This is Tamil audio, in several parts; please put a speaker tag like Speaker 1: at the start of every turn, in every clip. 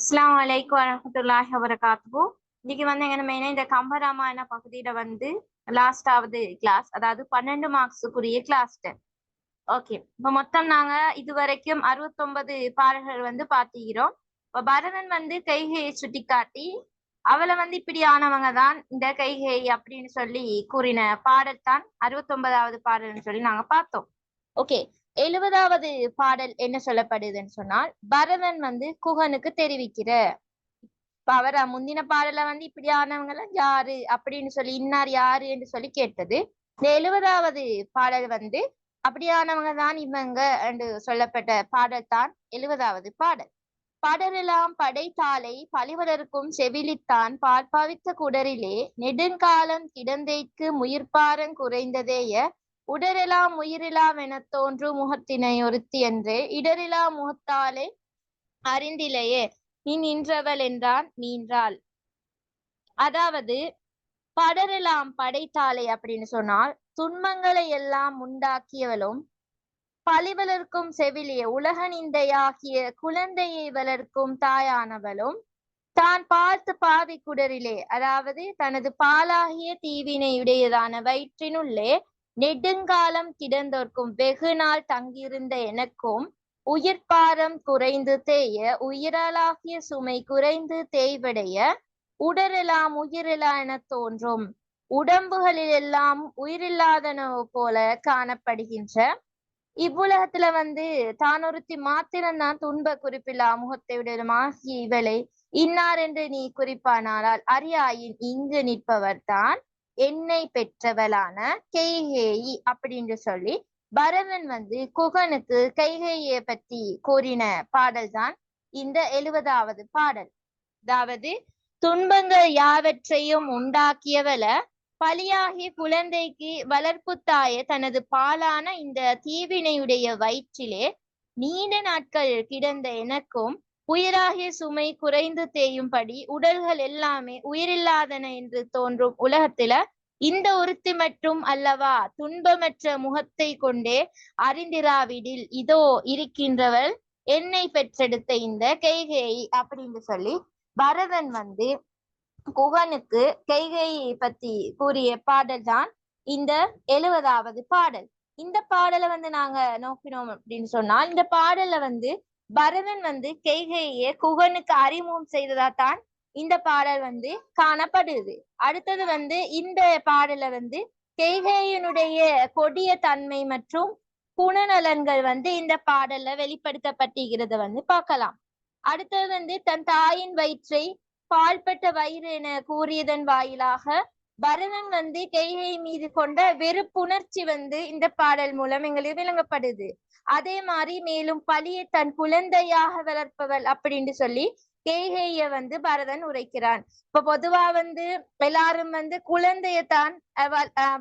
Speaker 1: அஸ்ஸலாமு அலைக்கும் வரஹ்மத்துல்லாஹி வபரகாத்துஹு. இன்னைக்கு வந்து எங்க மெயினா இந்த கம்பராமாயண பகுதியில வந்து லாஸ்டாவது கிளாஸ், அதாவது 12 மார்க்ஸுக்குரிய கிளாஸ். ஓகே, இப்ப மொத்தம் நாங்க இதுவரைக்கும் 69 பாடல்கள் வந்து பாத்துக்கிறோம். இப்ப பரதன் வந்து கைகையை சுட்டிக்காட்டி அவளை வந்து இப்படியானவங்க தான் இந்த கைகை அப்படின்னு சொல்லி கூறின பாடல் தான் 69வது பாடல்னு சொல்லி நாங்க பார்த்தோம். ஓகே, 70வது பாடல் என்ன சொல்லப்படுதுன்னு சொன்னால், பரதன் வந்து குகனுக்கு தெரிவிக்கிற இப்ப அவர் முந்தின பாடல வந்து இப்படியானவங்க எல்லாம் யாரு அப்படின்னு சொல்லி இன்னார் யாரு என்று சொல்லி கேட்டது. இந்த 70வது பாடல் வந்து அப்படியானவங்க தான் இவங்க என்று சொல்லப்பட்ட பாடல் தான் 70வது பாடல். படரெல்லாம் படைத்தாலை பழிவலர்க்கும் செவிலித்தான் பார்ப்பாவித்த குடரிலே நெடுங்காலம் கிடந்தைக்கு முயிர்பாரங் குறைந்ததேய உடரெல்லாம் உயிரிலாவெனத் தோன்றும் முகத்தினை ஒருத்தி என்றே இடரிலா முகத்தாலே அறிந்திலையே நீ நின்றவள் என்றான் நீன்றாள். அதாவது படரெல்லாம் படைத்தாளை அப்படின்னு சொன்னால் துன்பங்களை எல்லாம் உண்டாக்கியவளும் பழிவளர்க்கும் செவிலிய உலக நிந்தையாகிய குழந்தையை வளர்க்கும் தாயானவளும் தான் பார்த்து பாவி குடரிலே, அதாவது தனது பாலாகிய தீவினையுடையதான வயிற்றினுள்ளே நெடுங்காலம் கிடந்தோர்க்கும் வெகு நாள் தங்கியிருந்த எனக்கும் உயிர்பாரம் குறைந்து தேய உயிரலாகிய சுமை குறைந்து தேய்வடைய உடரெல்லாம் உயிரிலா என தோன்றும். உடம்புகளில் எல்லாம் உயிரில்லாதனவு போல காணப்படுகின்ற இவ்வுலகத்துல வந்து தான் ஒருத்தி மாத்திரம்தான் துன்ப குறிப்பில்லா முகத்தை உடையமாகிய இவளை இன்னார் என்று நீ குறிப்பானானால் அறியாயின் இங்கு நிற்பவர் தான் என்னை பெற்றவளான கைகேயி அப்படின்னு சொல்லி பரதன் வந்து குகனுக்கு கைகேயை பற்றி கூறின பாடல் தான் இந்த 70வது பாடல். அதாவது துன்பங்கள் யாவற்றையும் உண்டாக்கியவள பலியாகிய குழந்தைக்கு வளர்ப்பு தாய தனது பாலான இந்த தீவினையுடைய வயிற்றிலே நீண்ட நாட்கள் கிடந்த எனக்கும் உயிராகிய சுமை குறைந்து தேயும்படி உடல்கள் எல்லாமே உயிரில்லாதன என்று தோன்றும் உலகத்தில இந்த ஒருத்தி மட்டும் அல்லவா துன்பமற்ற முகத்தை கொண்டே அறிந்திராவிடில் இதோ இருக்கின்றவள் என்னை பெற்றெடுத்த இந்த கைகேயி அப்படின்னு சொல்லி பரதன் வந்து குகனுக்கு கைகையை பத்தி கூறிய பாடல் தான் இந்த 70வது பாடல். இந்த பாடலை வந்து நாங்க நோக்கினோம் அப்படின்னு சொன்னால், இந்த பாடல்ல வந்து பரதன் வந்து கைகையை குகனுக்கு அறிமுகம் செய்ததா தான் இந்த பாடல் வந்து காணப்படுது. அடுத்தது வந்து இந்த பாடல வந்து கைகையினுடைய கொடிய தன்மை மற்றும் குணநலன்கள் வந்து இந்த பாடல்ல வெளிப்படுத்தப்பட்டிருக்கிறத வந்து பார்க்கலாம். அடுத்தது வந்து தன் தாயின் வயிற்றை பால்பட்ட வயிறு என கூறியதன் வாயிலாக பரதன் வந்து கைகை மீது கொண்ட வெறுப்புணர்ச்சி வந்து இந்த பாடல் மூலம் எங்களுக்கு விளங்கப்படுது. அதே மாதிரி மேலும் பழியை தன் குழந்தையாக வளர்ப்பவள் அப்படின்னு சொல்லி கைகைய வந்து பரதன் உரைக்கிறான். இப்ப பொதுவா வந்து எல்லாரும் வந்து குழந்தையத்தான்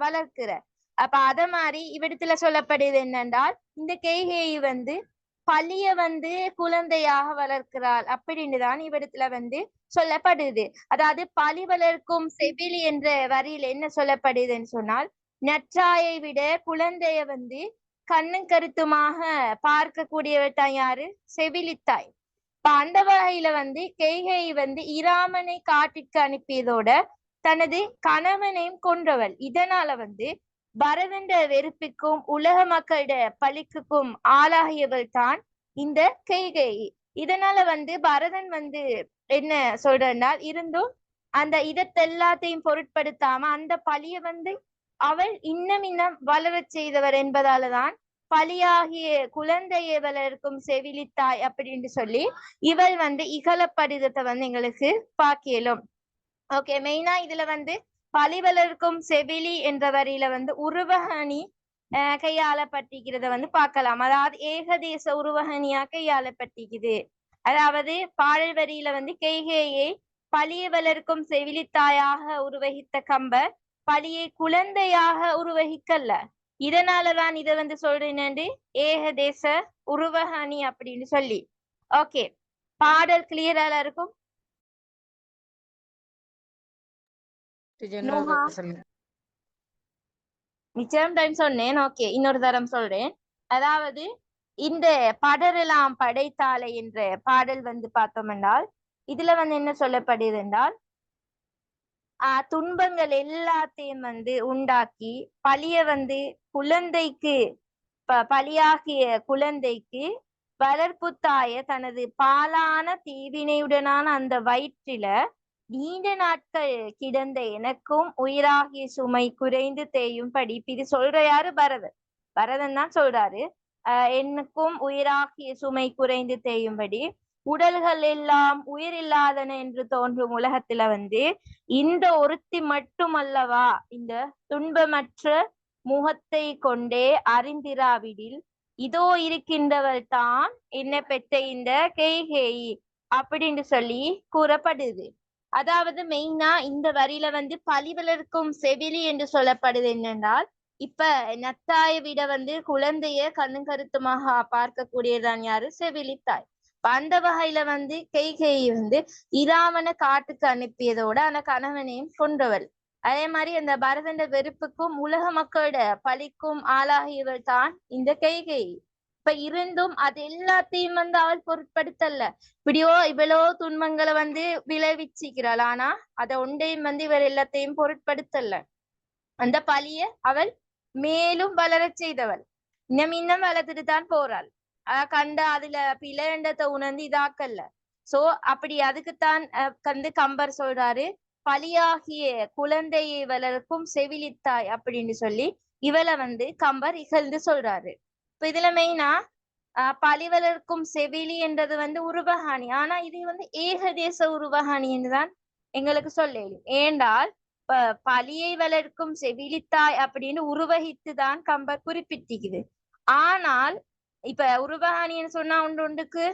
Speaker 1: வளர்க்கிற, அப்ப அத மாதிரி இவ்விடத்துல சொல்லப்படுது என்னென்றால் இந்த கைகையை வந்து பழிய வந்து குழந்தையாக வளர்க்கிறாள் அப்படின்னு தான் இவ்விடத்துல வந்து சொல்லப்படுது. அதாவது பழி வளர்க்கும் செவிலி என்ற வரியில் என்ன சொல்லப்படுதுன்னு சொன்னால், நற்றாயை விட குழந்தைய வந்து கண்ணும் கருத்துமாக பார்க்கக்கூடியவர் தான் யாரு? செவிலித்தாய். இப்ப அந்த வகையில வந்து கைகை வந்து இராமனை காட்டிற்கு அனுப்பியதோட தனது கணவனையும் கொன்றவள். இதனால வந்து பரதண்ட வெறுப்புக்கும் உலக மக்களிட பழிக்குக்கும் ஆளாகியவள் தான் இந்த கைகேயி. இதனால வந்து பரதன் வந்து என்ன சொல்றால் இருந்தும் அந்த இதத்தெல்லாத்தையும் பொருட்படுத்தாம அந்த பழிய வந்து அவள் இன்னும் வளரச் செய்தவர் என்பதாலதான் பழியாகிய குழந்தையை வளர்க்கும் செவிலித்தாய் அப்படின்னு சொல்லி இவள் வந்து இகழப்படுதத்தை வந்து எங்களுக்கு பாக்கியலும். ஓகே, மெயினா இதுல வந்து பழி வளர்க்கும் செவிலி என்ற வரியில வந்து உருவகணி கையாளப்பட்டிருக்கிறத வந்து பார்க்கலாம். அதாவது ஏகதேச உருவகணியா கையாளப்பட்டிருக்குது. அதாவது பாடல் வரியில வந்து கைகேயை பழியை வளர்க்கும் செவிலித்தாயாக உருவகித்த கம்பர் பழியை குழந்தையாக உருவகிக்கல்ல. இதனாலதான் இதை வந்து சொல்றேன்னு ஏகதேச உருவகணி அப்படின்னு சொல்லி. ஓகே, பாடல் கிளியரா இருக்கும். நிச்சயம் டைம் சொன்னேன். ஓகே, இன்னொரு தரம் சொல்றேன். அதாவது இந்த படரெல்லாம் படைத்தாளை என்ற பாடல் வந்து பார்த்தோம் என்றால் இதுல வந்து என்ன சொல்லப்படுது என்றால் துன்பங்கள் எல்லாத்தையும் வந்து உண்டாக்கி பழிய வந்து குழந்தைக்கு பலியாகிய குழந்தைக்கு வளர்ப்பு தாய தனது பாலான தீவினையுடனான அந்த வயிற்றில நீண்ட நாட்கள் கிடந்த எனக்கும் உயிராகிய சுமை குறைந்து தேயும்படி இது சொல்ற யாரு பரதன். பரதன் தான் சொல்றாரு. எனக்கும் உயிராகிய சுமை குறைந்து தேயும்படி உடல்கள் எல்லாம் உயிர் இல்லாதன என்று தோன்றும் உலகத்துல வந்து இந்த ஒருத்தி மட்டுமல்லவா இந்த துன்பமற்ற முகத்தை கொண்டே அறிந்திராவிடில் இதோ இருக்கின்றவள் தான் என்ன பெற்ற இந்த கேகேயி அப்படின்னு சொல்லி கூறப்படுது. அதாவது மெயினா இந்த வரியில வந்து பழிவளர்க்கும் செவிலி என்று சொல்லப்படுது என்னென்றால் இப்ப நத்தாயை விட வந்து குழந்தைய கண்ணும் கருத்துமாக பார்க்கக்கூடியதான் யாரு செவிலித்தாய். அந்த வகையில வந்து கைகேயி வந்து இராவண காட்டுக்கு அனுப்பியதோட அந்த கணவனையும் கொன்றவள். அதே மாதிரி அந்த பரதண்ட வெறுப்புக்கும் உலக மக்களோட பழிக்கும் ஆளாகியவள் தான் இந்த கைகேயி. இப்ப இருந்தும் அது எல்லாத்தையும் வந்து அவள் பொருட்படுத்தல. இப்படியோ இவ்வளோ துன்பங்களை வந்து விளைவிச்சிக்கிறாள். ஆனா அதை ஒன்றையும் வந்து இவள் எல்லாத்தையும் பொருட்படுத்தல. அந்த பழிய அவள் மேலும் வளர செய்தவள். இன்னும் வளர்த்துட்டு தான் போறாள். கண்ட அதுல பிளண்டத்தை உணர்ந்து இதாக்கல்ல. சோ அப்படி அதுக்குத்தான் வந்து கம்பர் சொல்றாரு பலியாகிய குழந்தையை வளர்க்கும் செவிலித்தாய் அப்படின்னு சொல்லி இவளை வந்து கம்பர் இகழ்ந்து சொல்றாரு. இப்ப இதுல மெயினா பழி வளர்க்கும் செவிலி என்றது வந்து உருவகாணி. ஆனா இது வந்து ஏகதேச உருவகாணி என்றுதான் எங்களுக்கு சொல்லலும். ஏண்டால் பழியை வளர்க்கும் செவிலித்தாய் அப்படின்னு உருவகித்துதான் கம்பர் குறிப்பிட்டிக்குது. ஆனால் இப்ப உருவகாணின்னு சொன்னா ஒன்றுக்கு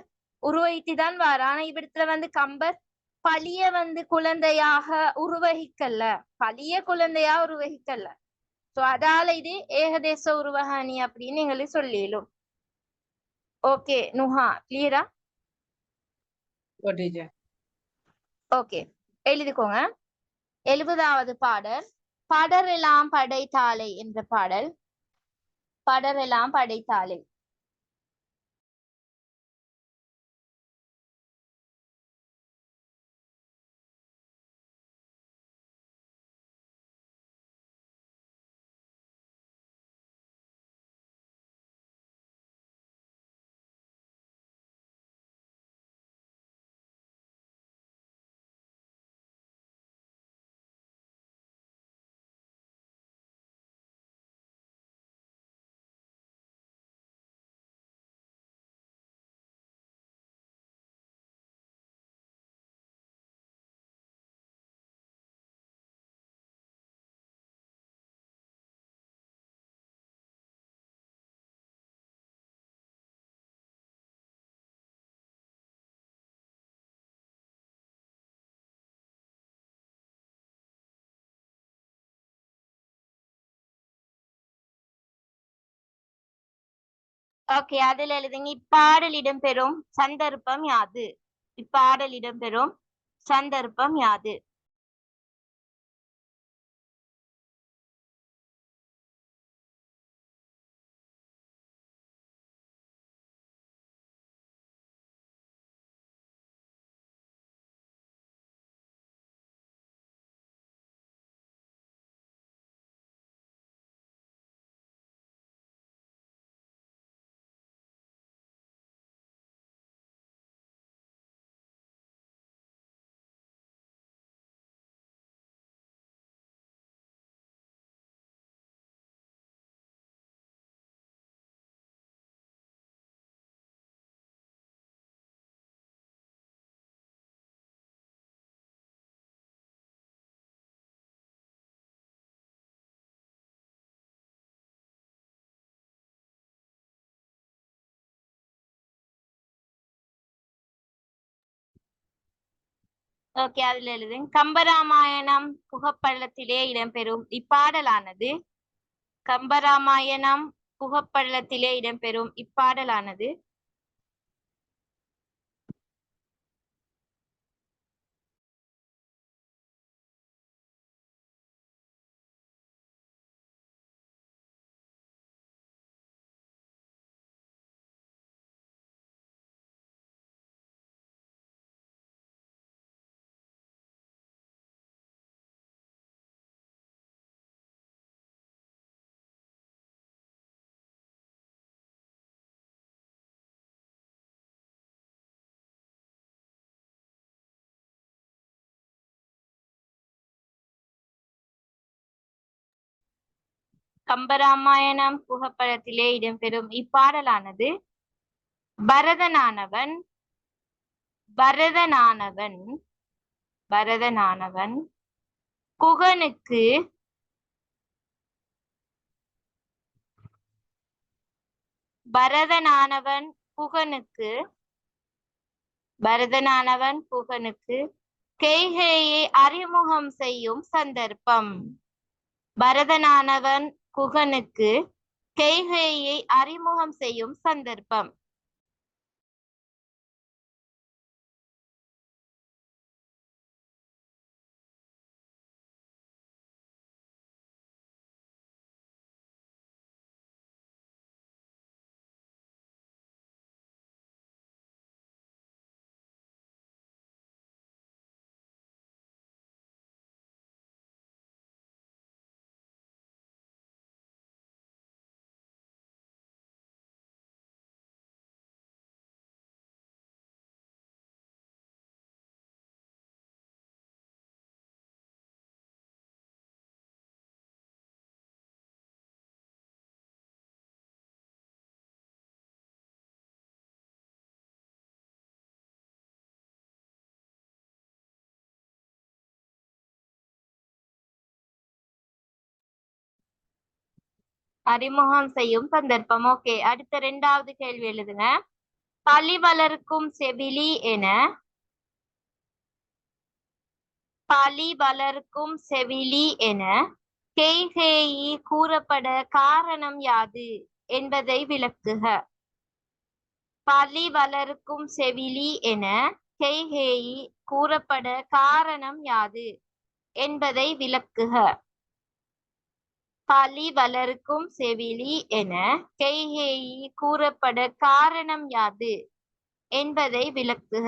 Speaker 1: உருவகித்துதான் வார. ஆனா இவ்விடத்துல வந்து கம்பர் பழிய வந்து குழந்தையாக உருவகிக்கல, பழிய குழந்தையா உருவகிக்கல. சோ அதால இது ஏகதேச உருவகாணி அப்படின்னு எங்களுக்கு சொல்லிடும். ஓகே நுஹா கிளியரா? ஓகே எழுதிக்கோங்க. 70வது பாடல் படரெல்லாம் படைத்தாளை என்ற பாடல். படரெல்லாம் படைத்தாளை. ஓகே அதுல எழுதுங்க. இப்பாடல் இடம்பெறும் சந்தர்ப்பம் யாது? இப்பாடல் இடம்பெறும் சந்தர்ப்பம் யாது? ஓகே அதுல எழுதுங்க. கம்பராமாயணம் புகப்பள்ளத்திலே இடம்பெறும் இப்பாடலானது. கம்பராமாயணம் புகப்பள்ளத்திலே இடம்பெறும் இப்பாடலானது கம்பராமாயணம் புகைப்படத்திலே இடம்பெறும் இப்பாடலானது பரதனானவன் பரதனானவன் பரதனானவன் குகனுக்கு பரதனானவன் புகனுக்கு பரதனானவன் புகனுக்கு கைகேயை அறிமுகம் செய்யும் சந்தர்ப்பம். பரதனானவன் குகனுக்கு கைகேயை அறிமுகம் செய்யும் சந்தர்ப்பம். அறிமுகம் செய்யும் சந்தர்ப்பம். ஓகே, அடுத்த 2வது கேள்வி எழுதுங்க. பழி வளர்க்கும் செவிலி என பழி வளர்க்கும் செவிலி என கைகேயி கூறப்பட காரணம் யாது என்பதை விளக்குக. பழி வளர்க்கும் செவிலி என கைகேயி கூறப்பட காரணம் யாது என்பதை விளக்குக. பழி வளர்க்கும் செவிலி என கைகேயி கூறப்பட காரணம் யாது என்பதை விளக்குக.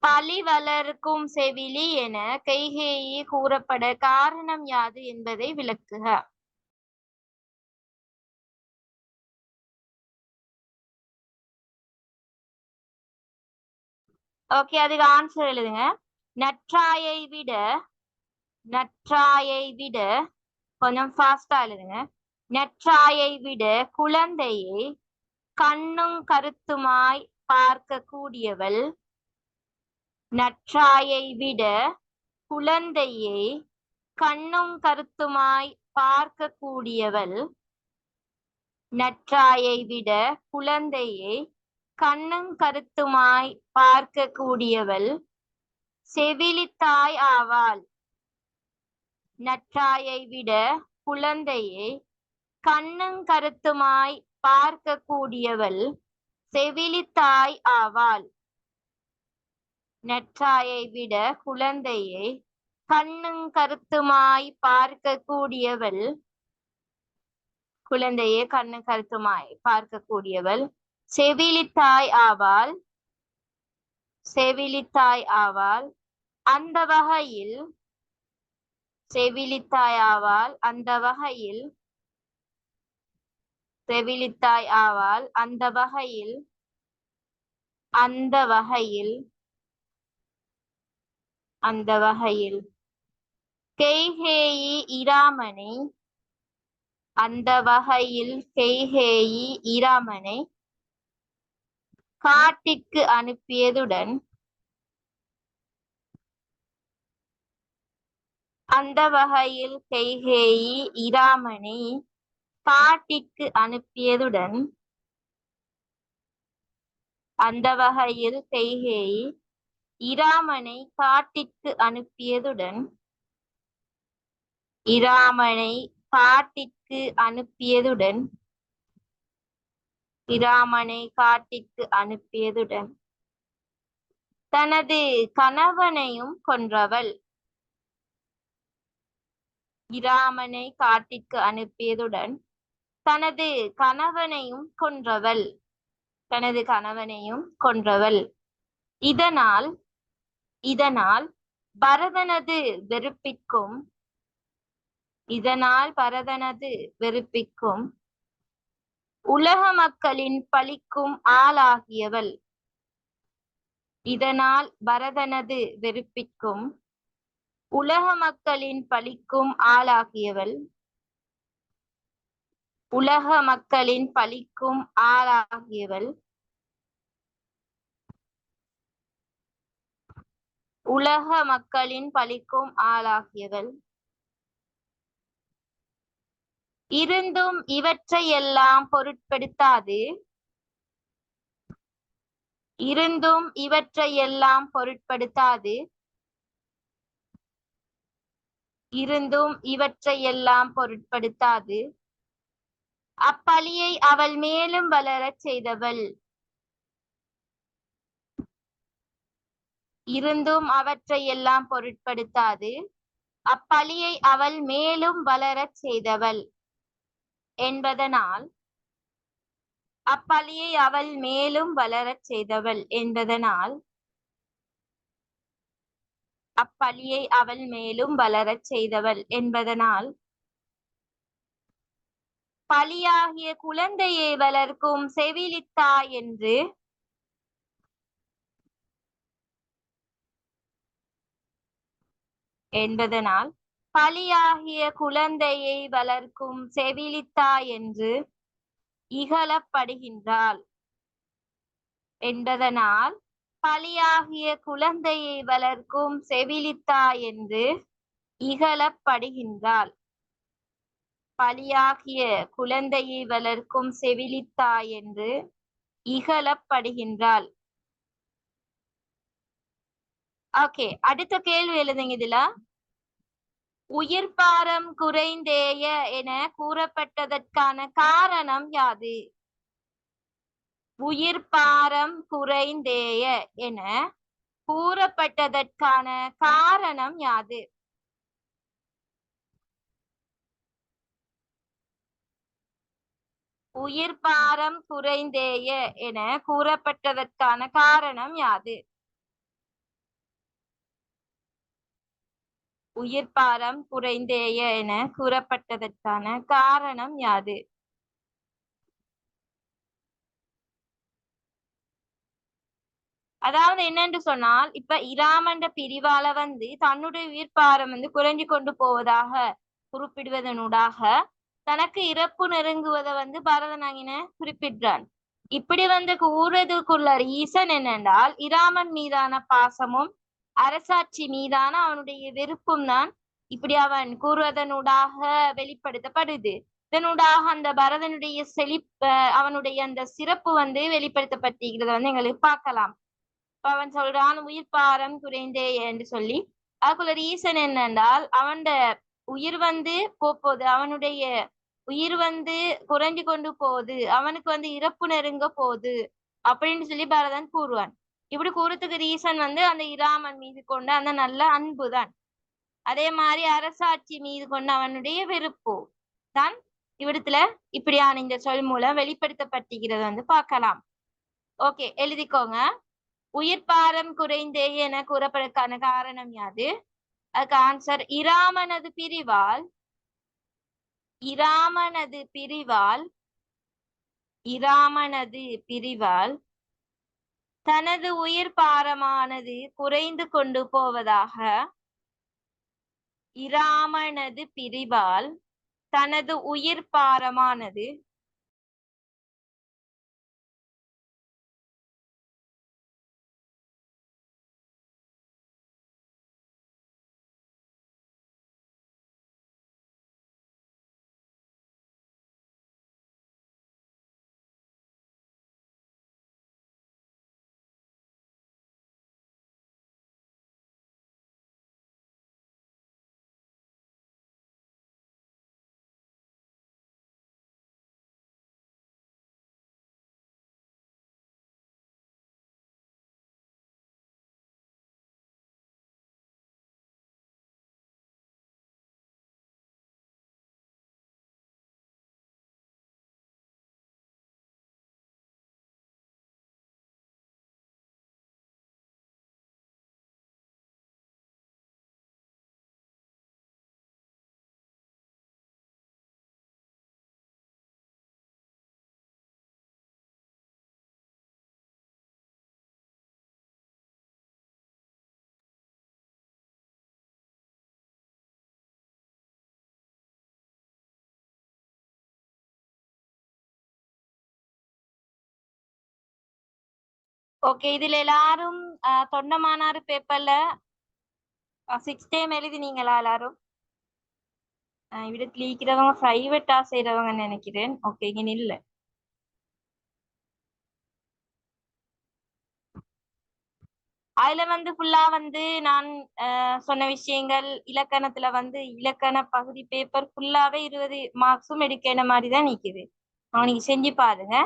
Speaker 1: பழி வளர்க்கும் செவிலி என கைகேயி கூறப்பட காரணம் யாது என்பதை விளக்குக. ஓகே, அதுக்கு ஆன்சர் எழுதுங்க. நற்றாயை விட கொஞ்சம் ஃபாஸ்டா எழுதுங்க. நற்றாயை விட குழந்தையை கண்ணும் கருத்துமாய் பார்க்க கூடியவள். நற்றாயை விட குழந்தையை கண்ணும் கருத்துமாய் பார்க்க கூடியவள். நற்றாயை விட குழந்தையை கண்ணும் கருத்துமாய் பார்க்க கூடியவள் செவிலித்தாய் ஆவாள். நற்றாயை விட குழந்தையை கண்ணும் கருத்துமாய் பார்க்க கூடியவள் செவிலித்தாய் ஆவாள். நற்றாயை விட குழந்தையை கண்ணும் கருத்துமாய் பார்க்க கூடியவள் குழந்தையை கண்ணும் கருத்துமாய் பார்க்க கூடியவள் செவிலித்தாய் ஆவாள். செவிலித்தாய் ஆவாள். அந்த வகையில் செவிலித்தாய் ஆவாள். அந்த வகையில் செவிலித்தாய் ஆவாள். அந்த வகையில் அந்த வகையில் அந்த வகையில் கைகேயி இராமனை அந்த வகையில் கைகேயி இராமனை காட்டிற்கு அனுப்பியதுடன் அந்த வகையில் கைகேயி இராமனை காட்டிற்கு அனுப்பியதுடன் அந்த வகையில் கைகேயி இராமனை காட்டிற்கு அனுப்பியதுடன் இராமனை காட்டிற்கு அனுப்பியதுடன் இராமனை காட்டிற்கு அனுப்பியதுடன் தனது கணவனையும் கொன்றவள். இராமனை காட்டிற்கு அனுப்பியதுடன் தனது கணவனையும் கொன்றவள். தனது கணவனையும் கொன்றவள். இதனால் இதனால் பரதனது வெறுப்பிற்கும் இதனால் பரதனது வெறுப்பிற்கும் உலக மக்களின் பழிக்கும் ஆளாகியவள். இதனால் பரதனது வெறுப்பிற்கும் உலக மக்களின் பழிக்கும் ஆளாகியவள். உலக மக்களின் பழிக்கும் ஆளாகியவள். உலக மக்களின் பழிக்கும் ஆளாகியவள். இருந்தும் இவற்றையெல்லாம் பொருட்படுத்தாது. இருந்தும் இவற்றையெல்லாம் பொருட்படுத்தாது. இருந்தும் இவற்றையெல்லாம் பொருட்படுத்தாது. அப்பழியை அவள் மேலும் வளரச் செய்தவள். இருந்தும் அவற்றையெல்லாம் பொருட்படுத்தாது. அப்பழியை அவள் மேலும் வளரச் செய்தவள் என்பதனால் அப்பழியை அவள் மேலும் வளரச் செய்தவள் என்பதனால் அப்பழியை அவள் மேலும் வளரச் செய்தவள் என்பதனால் பழியாகிய குழந்தையை வளர்க்கும் செவிலித்தாய் என்று என்பதனால் பழியாகிய குழந்தையை வளர்க்கும் செவிலித்தாய் என்று இகழப்படுகின்றாள் என்பதனால் பழியாகிய குழந்தையை வளர்க்கும் செவிலித்தாய் என்று இகழப்படுகின்றாள். பழியாகிய குழந்தையை வளர்க்கும் செவிலித்தாய் என்று இகழப்படுகின்றாள். ஓகே, அடுத்த கேள்வி எழுதுங்க. இதுல உயிர்ப்பாரம் குறைந்தேய என கூறப்பட்டதற்கான காரணம் யாது? உயிர்ப்பாரம் குறைந்தேய என கூறப்பட்டதற்கான காரணம் யாது? உயிர்ப்பாரம் குறைந்தேய என கூறப்பட்டதற்கான காரணம் யாது? உயிர்ப்பாரம் குறைந்தேய என கூறப்பட்டதற்கான காரணம் யாது? அதாவது என்னன்னு சொன்னால், இப்ப இராமண்ட பிரிவால தன்னுடைய உயிர்ப்பாரம் குறைஞ்சு கொண்டு போவதாக குறிப்பிடுவதனூடாக தனக்கு இறப்பு நெருங்குவதை பரதநாயகன குறிப்பிடுறான். இப்படி கூறுறதுக்குள்ள ரீசன் என்னென்றால், இராமன் மீதான பாசமும் அரசாட்சி மீதான அவனுடைய வெறுப்பும் தான் இப்படி அவன் கூறுவதனூடாக வெளிப்படுத்தப்படுது. இதனூடாக அந்த பரதனுடைய அவனுடைய அந்த சிறப்பு வெளிப்படுத்தப்பட்டிருக்கிறத எங்களுக்கு பார்க்கலாம். அவன் சொல்றான் உயிர்ப்பாரம் குறைந்தே என்று சொல்லி. அதுக்குள்ள ரீசன் என்னென்றால், அவன் உயிர் போகுது, அவனுடைய உயிர் குறைஞ்சு கொண்டு போகுது, அவனுக்கு இறப்பு நெருங்க போகுது அப்படின்னு சொல்லி பரதன் கூறுவான். இப்படி கூறத்துக்கு ரீசன் அந்த இராமன் மீது கொண்ட அந்த நல்ல அன்பு தான். அதே மாதிரி அரசாட்சி மீது கொண்ட அவனுடைய வெறுப்பு தான் இவ்விடத்துல இப்படியான இந்த சொல் மூலம் வெளிப்படுத்தப்பட்டிருக்கிறது பார்க்கலாம். ஓகே, எழுதிக்கோங்க. உயிர்ப்பாரம் குறைந்தே என கூறப்படுவதற்கான காரணம் யாது? அதுக்கு ஆன்சர் இராமனது பிரிவால் இராமனது பிரிவால் இராமனது பிரிவால் தனது உயிர்ப்பாரமானது குறைந்து கொண்டு போவதாக இராமனது பிரிவால் தனது உயிர்ப்பாரமானது ஓகே, இதுல எல்லாரும் தொண்டமானாறு பேப்பர்ல 6 டைம் எழுதினீங்களா எல்லாரும்? இவிட கிளிக்கிறவங்க பிரைவேட்டா செய்யறவங்க நினைக்கிறேன். ஓகே, இங்க இல்ல. அதுல வந்து ஃபுல்லா வந்து நான் சொன்ன விஷயங்கள் இலக்கணத்துல வந்து இலக்கண பகுதி பேப்பர் ஃபுல்லாவே 20 மார்க்ஸும் எடுக்கிற மாதிரி தான் நிக்குது. நீங்க செஞ்சு பாருங்க.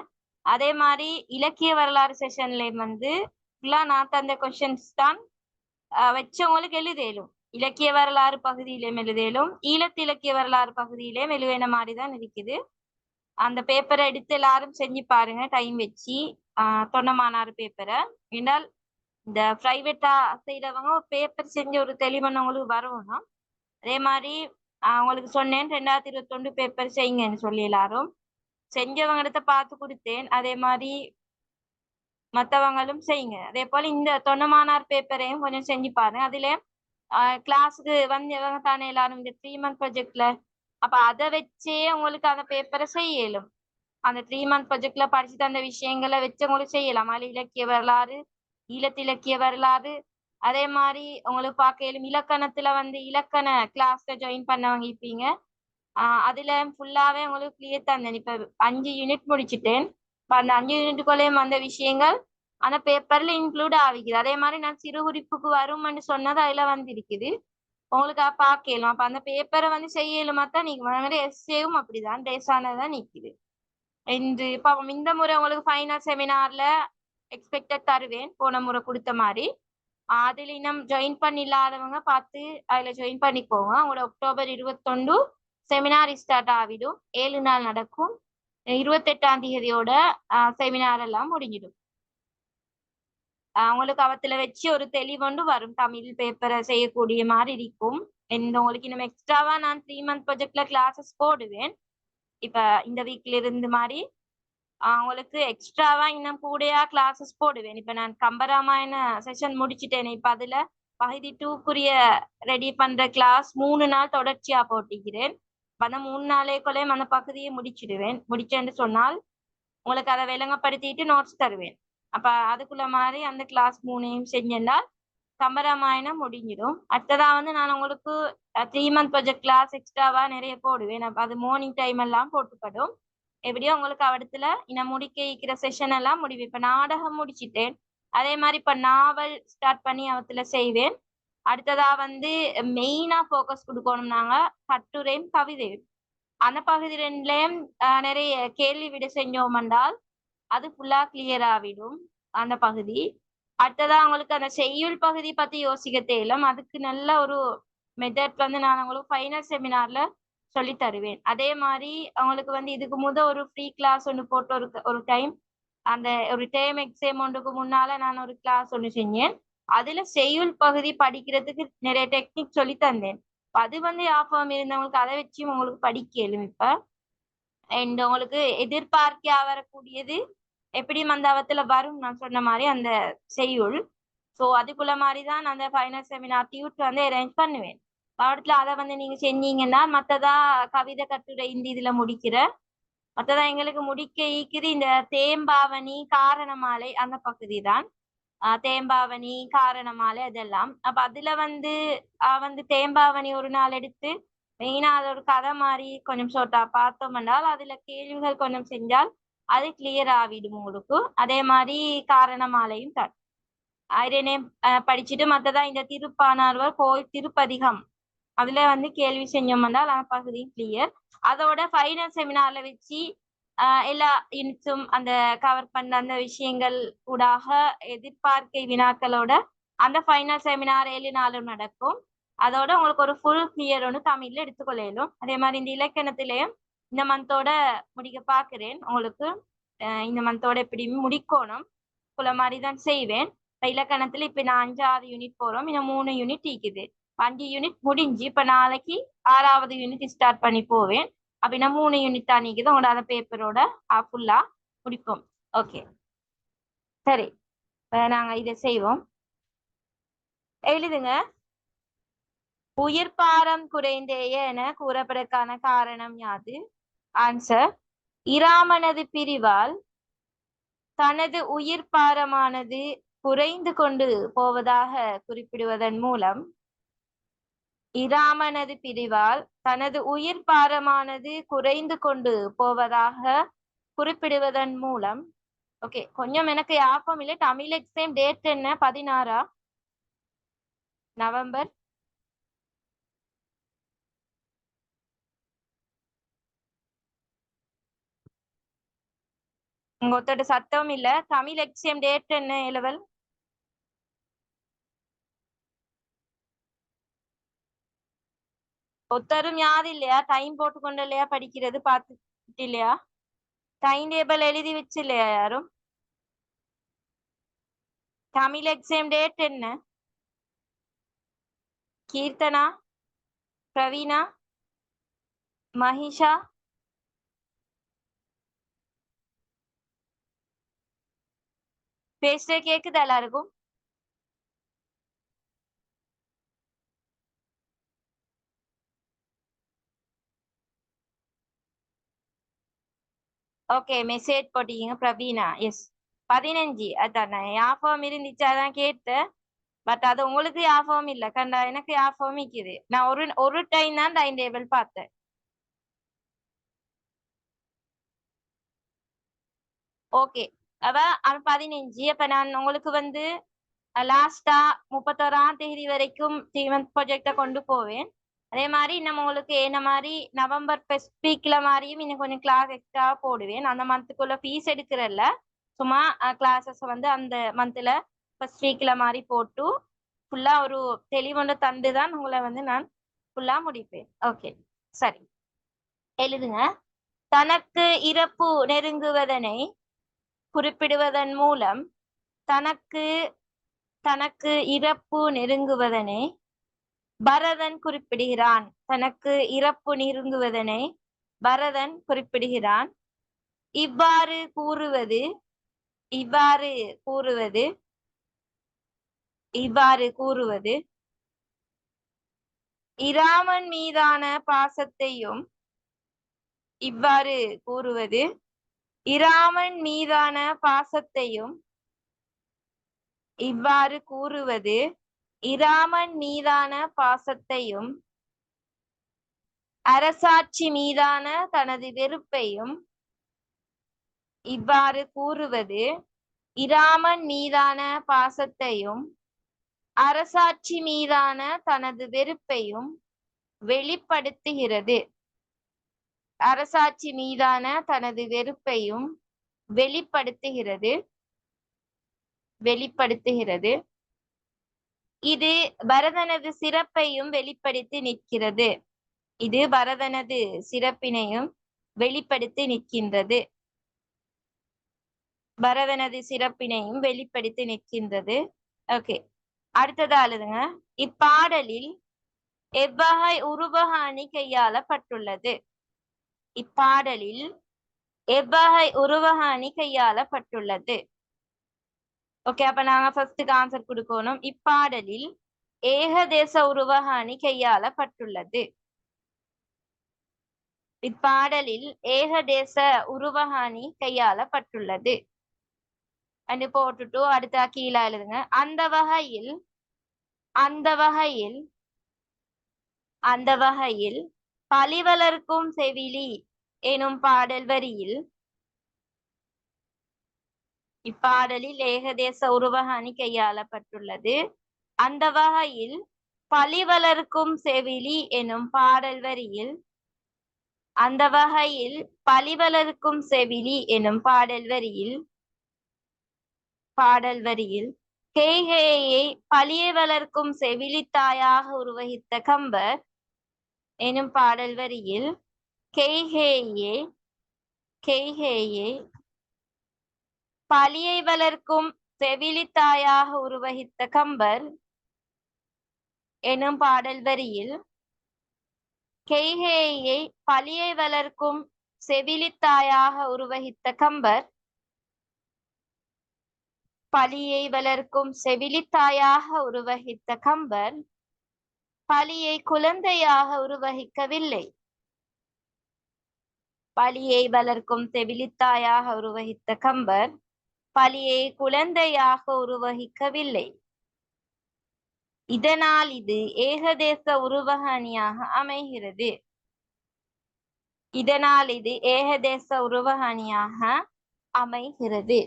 Speaker 1: அதே மாதிரி இலக்கிய வரலாறு செஷன்ல வந்து ஃபுல்லா நான் தந்த கொஸ்டின்ஸ் தான் வச்சவங்களுக்கு எழுதேலும். இலக்கிய வரலாறு பகுதியிலேயும் எழுதேலும், ஈழத்து இலக்கிய வரலாறு பகுதியிலேயும் எழுதின மாதிரி தான் இருக்குது. அந்த பேப்பரை எடுத்து எல்லாரும் செஞ்சு பாருங்க டைம் வச்சு. தொண்டமானாறு பேப்பரை என்றால் இந்த பிரைவேட்டா செய்யறவங்க ஒரு பேப்பர் செஞ்சு ஒரு தெளிவானவங்களுக்கு வரணும்னா அதே மாதிரி அவங்களுக்கு சொன்னேன் 2021 பேப்பர் செய்யுங்கன்னு சொல்லி எல்லாரும் செஞ்சவங்க பார்த்து கொடுத்தேன். அதே மாதிரி மற்றவங்களும் செய்யுங்க. அதே போல இந்த தொண்டமானார் பேப்பரையும் கொஞ்சம் செஞ்சு பாருங்க. அதுல கிளாஸுக்கு வந்தவங்க தானே எல்லாரும் இந்த 3 மந்த் ப்ராஜெக்ட்ல அப்ப அதை வச்சே உங்களுக்கு அந்த பேப்பரை செய்ய இயலும். அந்த 3 மந்த் ப்ராஜெக்ட்ல படிச்சு தந்த விஷயங்களை வச்சு உங்களுக்கு செய்யலாம். அது இலக்கிய வரலாறு, ஈழத்து இலக்கிய வரலாறு, அதே மாதிரி உங்களுக்கு பார்க்க இயலும். இலக்கணத்துல வந்து இலக்கண கிளாஸ்ல ஜாயின் பண்ணவங்க இருப்பீங்க. அதுல ஃபுல்லாவே உங்களுக்கு கிளியர் தந்தேன். இப்ப 5 யூனிட் முடிச்சுட்டேன். இப்ப அந்த 5 யூனிட்டுக்குள்ளேயும் வந்த விஷயங்கள் அந்த பேப்பர்ல இன்க்ளூட் ஆகிக்குது. அதே மாதிரி நான் சிறு குறிப்புக்கு வரும்னு சொன்னது அதுல வந்து இருக்குது. உங்களுக்கு பார்க்கலாம். அப்ப அந்த பேப்பரை வந்து செய்யலுமா தான் நீங்க எஸ்ஏவும் அப்படிதான் டேஸானதான் நிக்குது. இந்த முறை உங்களுக்கு ஃபைனல் செமினார்ல எக்ஸ்பெக்டட் தருவேன். போன முறை கொடுத்த மாதிரி அதுல இன்னும் ஜாயின் பண்ணி இல்லாதவங்க பார்த்து அதுல ஜாயின் பண்ணிக்கோங்க. உங்களோட அக்டோபர் 21 செமினார் ஸ்டார்ட் ஆகிடும். 7 நாள் நடக்கும். 28ஆம் தேதியோட செமினார் எல்லாம் முடிஞ்சிடும். உங்களுக்கு அவத்துல வச்சு ஒரு தெளிவொண்டு வரும். தமிழ் பேப்பரை செய்யக்கூடிய மாதிரி இருக்கும். உங்களுக்கு இன்னும் எக்ஸ்ட்ராவா நான் 3 மந்த் ப்ராஜெக்ட்ல கிளாஸஸ் போடுவேன். இப்ப இந்த வீக்ல இருந்து மாதிரி உங்களுக்கு எக்ஸ்ட்ராவா இன்னும் கூடயா கிளாஸஸ் போடுவேன். இப்ப நான் கம்பராமாயண செஷன் முடிச்சுட்டேன். இப்ப அதுல பகுதி 2க்குரிய ரெடி பண்ற கிளாஸ் 3 நாள் தொடர்ச்சியா போட்டிக்கிறேன். அந்த 3 நாளைக்குள்ளேயும் அந்த பகுதியை முடிச்சிடுவேன். முடிச்சேன்னு சொன்னால் உங்களுக்கு அதை விளங்கப்படுத்திட்டு நோட்ஸ் தருவேன். அப்ப அதுக்குள்ள மாதிரி அந்த கிளாஸ் 3ஐயும் செஞ்சேன்னால் கம்பராமாயணம் முடிஞ்சிடும். அடுத்ததா வந்து நான் உங்களுக்கு 3 மந்த் ப்ராஜெக்ட் கிளாஸ் எக்ஸ்ட்ராவா நிறைய போடுவேன். அது மார்னிங் டைம் எல்லாம் போட்டுப்படும். எப்படியோ உங்களுக்கு அவடத்துல இன்னும் முடிக்கிற செஷன் எல்லாம் முடிவு. இப்ப நாடகம் முடிச்சிட்டேன். அதே மாதிரி இப்ப நாவல் ஸ்டார்ட் பண்ணி அவத்துல செய்வேன். அடுத்ததா வந்து மெயினா போக்கஸ் கொடுக்கணும் நாங்க கட்டுரையும் கவிதையும். அந்த பகுதி 2லயும் நிறைய கேள்வி விட செஞ்சோம் என்றால் அது ஃபுல்லா கிளியர் ஆகிடும் அந்த பகுதி. அடுத்ததா அவங்களுக்கு அந்த செய்யுள் பகுதி பத்தி யோசிக்க தேவையில்லை. அதுக்கு நல்ல ஒரு மெத்தட் வந்து நான் உங்களுக்கு ஃபைனல் செமினார்ல சொல்லி தருவேன். அதே மாதிரி அவங்களுக்கு வந்து இதுக்கு ஒரு ஃப்ரீ கிளாஸ் ஒன்று போட்டு ஒரு டைம் அந்த ஒரு டேம் எக்ஸாம் ஒன்றுக்கு முன்னால நான் ஒரு கிளாஸ் ஒன்று செஞ்சேன். அதுல செய்யுள் பகுதி படிக்கிறதுக்கு நிறைய டெக்னிக் சொல்லி தந்தேன். அது வந்து ஆஃபம் இருந்தவங்களுக்கு அதை வச்சு உங்களுக்கு படிக்க இயலும். இப்ப அண்ட் உங்களுக்கு எதிர்பார்க்க வரக்கூடியது எப்படி மந்தாவத்துல வரும் நான் சொன்ன மாதிரி அந்த செய்யுள். ஸோ அதுக்குள்ள மாதிரிதான் அந்த ஃபைனல் செமினார் டியூட் வந்து அரேஞ்ச் பண்ணுவேன். பாடத்துல அதை வந்து நீங்க செஞ்சீங்கன்னா மத்ததா கவிதை கட்டுரை இந்த இதுல முடிக்கிற மத்ததா எங்களுக்கு முடிக்க ஈக்குது இந்த தேம்பாவணி காரணமாலை அந்த பகுதி தான். தேம்பாவணி காரணமாலை அதெல்லாம். அப்ப அதுல வந்து வந்து தேம்பாவணி ஒரு நாள் எடுத்து மெயினா அது ஒரு கதை மாதிரி கொஞ்சம் ஷோர்ட்டா பார்த்தோம் என்றால் அதுல கேள்விகள் கொஞ்சம் செஞ்சால் அது கிளியர் ஆகிடும் உங்களுக்கு. அதே மாதிரி காரணமாலையும் தான் ஐரனே படிச்சுட்டு மத்ததா இந்த திருப்பானார்வர் கோயில் திருப்பதிகம் அதுல வந்து கேள்வி செஞ்சோம் என்றால் அந்த பகுதியும் கிளியர். அதோட ஃபைனல் செமினார்ல வச்சு எல்லா யூனிட்ஸும் அந்த கவர் பண்ண அந்த விஷயங்கள் கூடாக எதிர்பார்க்கை வினாக்களோட அந்த ஃபைனல் செமினார் 7 நாளும் நடக்கும். அதோட உங்களுக்கு ஒரு ஃபுல் கிளியர் ஒன்று தமிழ்ல எடுத்துக்கொள்ளும். அதே மாதிரி இந்த இலக்கணத்திலையும் இந்த மந்தோட முடிக்க பாக்குறேன். உங்களுக்கு இந்த மந்தோட எப்படியும் முடிக்கணும் குள்ள மாதிரி தான் செய்வேன். இலக்கணத்துல இப்ப நான் 5வது யூனிட் போறோம். இன்னும் 3 யூனிட் இருக்குது. 5 யூனிட் முடிஞ்சு இப்ப நாளைக்கு 6வது யூனிட் ஸ்டார்ட் பண்ணி போவேன். அப்படின்னா 3 யூனிட் தான் நீக்குது. உங்களோட பேப்பரோட ஃபுல்லா முடிப்போம். ஓகே சரி, நாங்க இதை செய்வோம். எழுதுங்க. உயிர் பாரம் குறைந்தேய என கூறப்படுவதற்கான காரணம் யாது? ஆன்சர், இராமனது பிரிவால் தனது உயிர் பாரமானது குறைந்து கொண்டு போவதாக குறிப்பிடுவதன் மூலம் இராமனது பிரிவால் தனது உயிர் பாரமானது குறைந்து கொண்டு போவதாக குறிப்பிடுவதன் மூலம் ஓகே கொஞ்சம் எனக்கு யாபம் இல்லை. தமிழ் எக்ஸாம் டேட் என்ன? 16 நவம்பர். உங்க ஒருத்தோட சத்தம் இல்ல. தமிழ் எக்ஸாம் டேட் என்ன? ஏலவல் ஒத்தரும் யாது இல்லையா? டைம் போட்டுக்கொண்டு இல்லையா படிக்கிறது? பார்த்துட்டு இல்லையா? டைம் டேபிள் எழுதி வச்சு இல்லையா யாரும்? தமிழ் எக்ஸாம் டேட் என்ன? கீர்த்தனா, பிரவீனா, மஹிஷா, பேசுற கேக்குது எல்லாருக்கும்? ஓகே மெசேஜ் போட்டீங்க பிரவீனா. எஸ் 15. அதான் யாபம் இருந்துச்சு அதான் கேட்டேன். பட் அது உங்களுக்கு யாபம் இல்ல கண்டா. எனக்கு யாபம் இருக்குது. நான் ஒரு டைம் தான் டைம் டேபிள் பார்த்தேன். ஓகே அவ 15. அப்ப நான் உங்களுக்கு வந்து லாஸ்டா 31ஆம் தேதி வரைக்கும் 3 month ப்ராஜெக்ட கொண்டு போவேன். அதே மாதிரி நம்ம உங்களுக்கு என்ன மாதிரி நவம்பர் ஃபர்ஸ்ட் வீக்ல மாதிரியும் இன்னும் கொஞ்சம் கிளாஸ் எக்ஸ்ட்ரா போடுவேன். அந்த மந்த்துக்குள்ள ஃபீஸ் எடுக்கிறல்ல, சும்மா கிளாஸஸ் வந்து அந்த மந்த்ல ஃபர்ஸ்ட் வீக்ல மாதிரி போட்டு ஃபுல்லா ஒரு தெளிவுண்டு தந்து தான் உங்களை வந்து நான் ஃபுல்லா முடிப்பேன். ஓகே சரி எழுதுங்க. தனக்கு இறப்பு நெருங்குவதனை குறிப்பிடுவதன் மூலம் தனக்கு தனக்கு இறப்பு நெருங்குவதனை பரதன் குறிப்பிடுகிறான். தனக்கு இறப்பு நெருங்குவதனை பரதன் குறிப்பிடுகிறான். இவ்வாறு கூறுவது இவ்வாறு கூறுவது இவ்வாறு கூறுவது இராமன் மீதான பாசத்தையும் இவ்வாறு கூறுவது இராமன் மீதான பாசத்தையும் இவ்வாறு கூறுவது இராமன் மீதான பாசத்தையும் அரசாட்சி மீதான தனது வெறுப்பையும் இவ்வாறு கூறுவது இராமன் மீதான பாசத்தையும் அரசாட்சி மீதான தனது வெறுப்பையும் வெளிப்படுத்துகிறது. அரசாட்சி மீதான தனது வெறுப்பையும் வெளிப்படுத்துகிறது. இது பரதனது சிறப்பையும் வெளிப்படுத்தி நிற்கிறது. இது பரதனது சிறப்பினையும் வெளிப்படுத்தி நிற்கின்றது. பரதனது சிறப்பினையும் வெளிப்படுத்தி நிற்கின்றது. ஓகே அடுத்ததா எழுதுங்க. இப்பாடலில் எவ்வகை உருவகாணி கையாளப்பட்டுள்ளது? இப்பாடலில் எவ்வகை உருவகாணி கையாளப்பட்டுள்ளது? ஓகே அப்ப நாங்க ஃபர்ஸ்ட் ஆன்சர் கொடுக்கணும். இப்பாடலில் ஏகதேச உருவகாணி கையாளப்பட்டுள்ளது. இப்பாடலில் ஏகதேச உருவகாணி கையாளப்பட்டுள்ளது. அண்டு போட்டுட்டு அடுத்த கீழே எழுதுங்க. அந்த வகையில் பழிவளர்க்கும் செவிலி எனும் பாடல் வரியில் இப்பாடலில் ஏகதேச உருவகாணி கையாளப்பட்டுள்ளது. அந்த வகையில் பழிவளர்க்கும் செவிலி எனும் பாடல் வரியில் அந்த வகையில் பழிவளர்க்கும் செவிலி எனும் பாடல் வரியில் கேகேயை பழியை வளர்க்கும் செவிலித்தாயாக உருவகித்த கம்பர் எனும் பாடல் வரியில் கேகேயை பழியை வளர்க்கும் செவிலித்தாயாக உருவகித்த கம்பர் எனும் பாடல் வரியில் கேகேயை பழியை வளர்க்கும் செவிலித்தாயாக உருவகித்த கம்பர் பழியை வளர்க்கும் செவிலித்தாயாக உருவகித்த கம்பர் பழியை குழந்தையாக உருவகிக்கவில்லை. பழியை வளர்க்கும் செவிலித்தாயாக உருவகித்த கம்பர் பலியை குழந்தையாக உருவகிக்கவில்லை. இதனால் இது ஏகதேச உருவக அணியாக அமைகிறது. இதனால் இது ஏகதேச உருவக அணியாக அமைகிறது.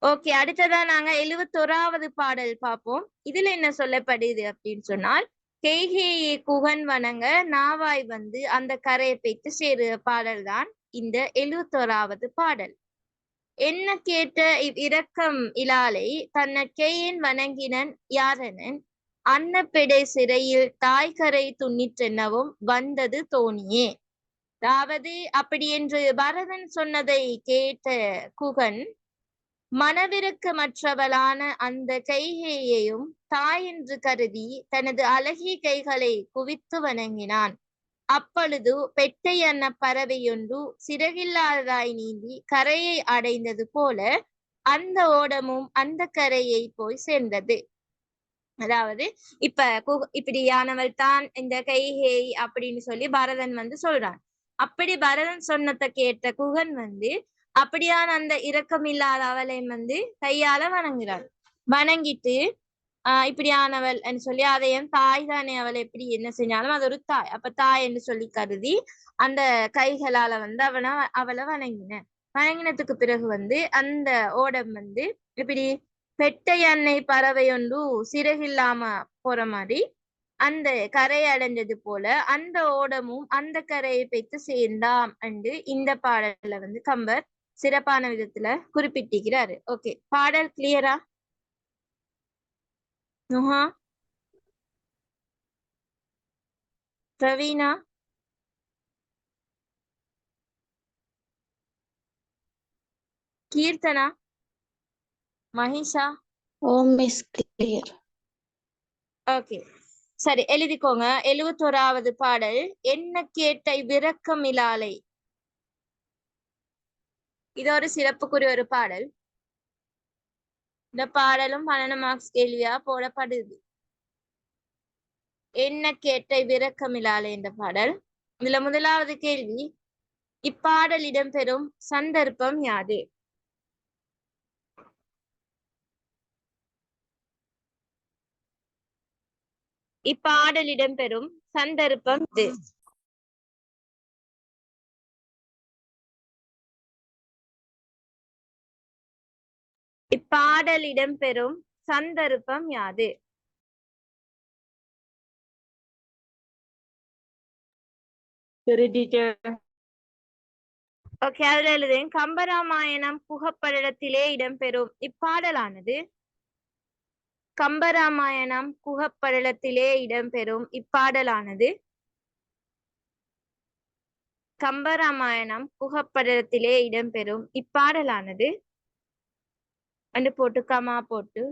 Speaker 1: ஓகே, அடுத்ததா நாங்க 71வது பாடல் பார்ப்போம். இதுல என்ன சொல்லப்படுது அப்படின்னு சொன்னால், கேகேயை குகன் வணங்க நாவாய் வந்து அந்த கரையை பெற்று சேரு பாடல் தான் இந்த 71வது பாடல். என்ன கேட்ட இரக்கம் இலாலை தன்னற்கையன் வணங்கினன் யாரனன் அன்னப்பெடை சிறையில் தாய்கரை துண்ணிற்றென்னவும் வந்தது தோணியே. அதாவது அப்படி என்று பரதன் சொன்னதை கேட்ட குகன் மனவிருக்கமற்றவளான அந்த கைகேயையும் தாய் என்று கருதி தனது அழகிய கைகளை குவித்து வணங்கினான். அப்பொழுது பெட்டை அன்ன பறவையொன்று சிறகில்லாததாய் நீந்தி கரையை அடைந்தது போல அந்த ஓடமும் அந்த கரையை போய் சேர்ந்தது. அதாவது இப்படியானவள் தான் இந்த கைகை அப்படின்னு சொல்லி பரதன் வந்து சொல்றான். அப்படி பரதன் சொன்னதை கேட்ட குகன் வந்து அப்படியான அந்த இரக்கம் இல்லாத அவளை வந்து கையால வணங்குறாள். வணங்கிட்டு இப்படியானவள் சொல்லி அதையும் தாய் தானே அவளை எப்படி என்ன செஞ்சாலும் அது ஒரு தாய், அப்ப தாய் என்று சொல்லி கருதி அந்த கைகளால வந்து அவளை வணங்கினதுக்கு பிறகு வந்து அந்த ஓடம் வந்து இப்படி பெட்டை அன்னை பறவை ஒன்று சிறகில்லாம போற மாதிரி அந்த கரையை அடைஞ்சது போல அந்த ஓடமும் அந்த கரையை பெற்று சேர்ந்தாம் என்று இந்த பாடல்ல வந்து கம்பர் சிறப்பான விதத்துல குறிப்பிட்டிருக்கிறாரு. ஓகே, பாடல் கிளியரா? நுஹா, பிரவீனா, கீர்த்தனா, மகிஷா?
Speaker 2: ஓம் மிஸ் கிளியர்.
Speaker 1: ஓகே, சரி எழுதிக்கோங்க. 71வது பாடல். என்ன கேட்ட விரக்கம் இலாலை. இது ஒரு சிறப்புக்குரிய ஒரு பாடல். இந்த பாடலும் 12 மார்க்ஸ் கேள்வியா போடப்படுது. என்ன கேட்ட விரக்கம் இலாலை என்ற பாடல். இதுல முதலாவது கேள்வி, இப்பாடல் இடம்பெறும் சந்தர்ப்பம் யாது? இப்பாடல் இடம்பெறும் சந்தர்ப்பம் இது. இப்பாடல் இடம்பெறும் சந்தர்ப்பம் யாது? ஓகே, அதுல எழுதுங்க. கம்பராமாயணம் குகப்படலத்திலே இடம்பெறும் இப்பாடலானது கம்பராமாயணம் குகப்படலத்திலே இடம்பெறும் இப்பாடலானது கம்பராமாயணம் குகப்படலத்திலே இடம்பெறும் இப்பாடலானது அண்டு போட்டு கமா போட்டு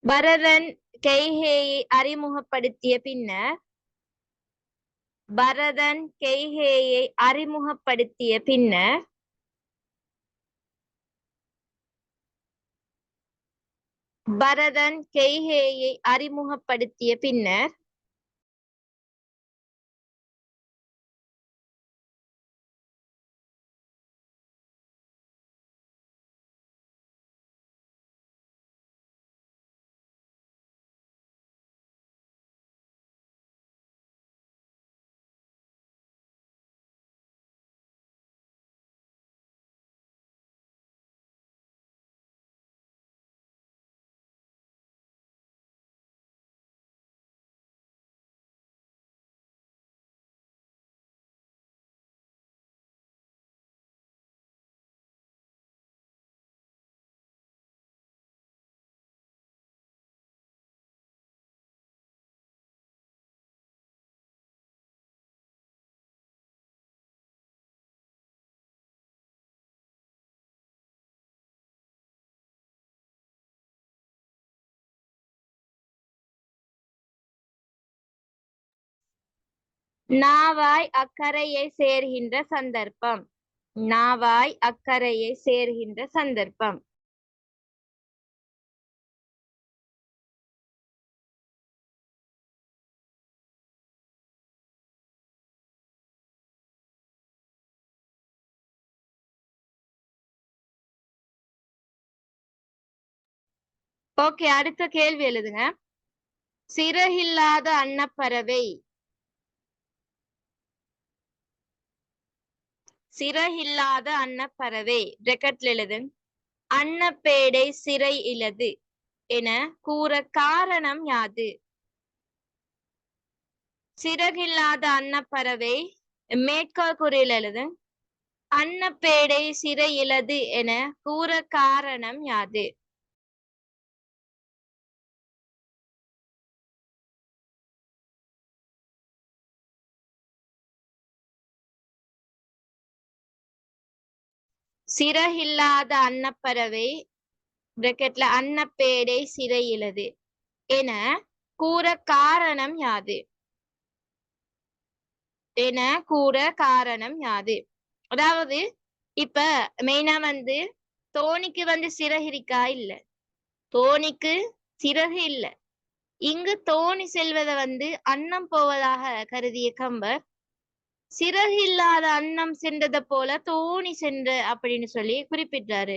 Speaker 1: பரதன் கைகேயை அறிமுகப்படுத்திய பின்னர் பரதன் கைகேயை அறிமுகப்படுத்திய பின்னர் பரதன் கைகேயை அறிமுகப்படுத்திய பின்னர் நாவாய் அக்கரையை சேர்கின்ற சந்தர்ப்பம். நாவாய் அக்கரையை சேர்கின்ற சந்தர்ப்பம். ஓகே, அடுத்த கேள்வி எழுதுங்க. சிறகில்லாத அன்னப்பறவை. சிறகில்லாத அன்னப்பறவை பிராக்கெட்ல எழுதுங்க. அன்னப்பேடை சிறை இலது என கூற காரணம் யாது? சிறகில்லாத அன்னப்பறவை மேற்கோள் குறியில் எழுதுங்க. அன்னப்பேடை சிறை இலது என கூற காரணம் யாது? சிறகில்லாத அன்னப்பறவை பிராக்கெட்ல அன்னப்பேடை சிறை இலது என கூற காரணம் யாது? என கூற காரணம் யாது? அதாவது இப்ப மெயினா வந்து தோணிக்கு வந்து சிறகு இருக்கா? இல்ல. தோணிக்கு சிறகு இல்ல. இங்கு தோணி செல்வதை வந்து அன்னம் போவதாக கருதிய கம்பர் சிறகு இல்லாத அன்னம் சென்றதை போல தோணி சென்ற அப்படின்னு சொல்லி குறிப்பிட்டாரு.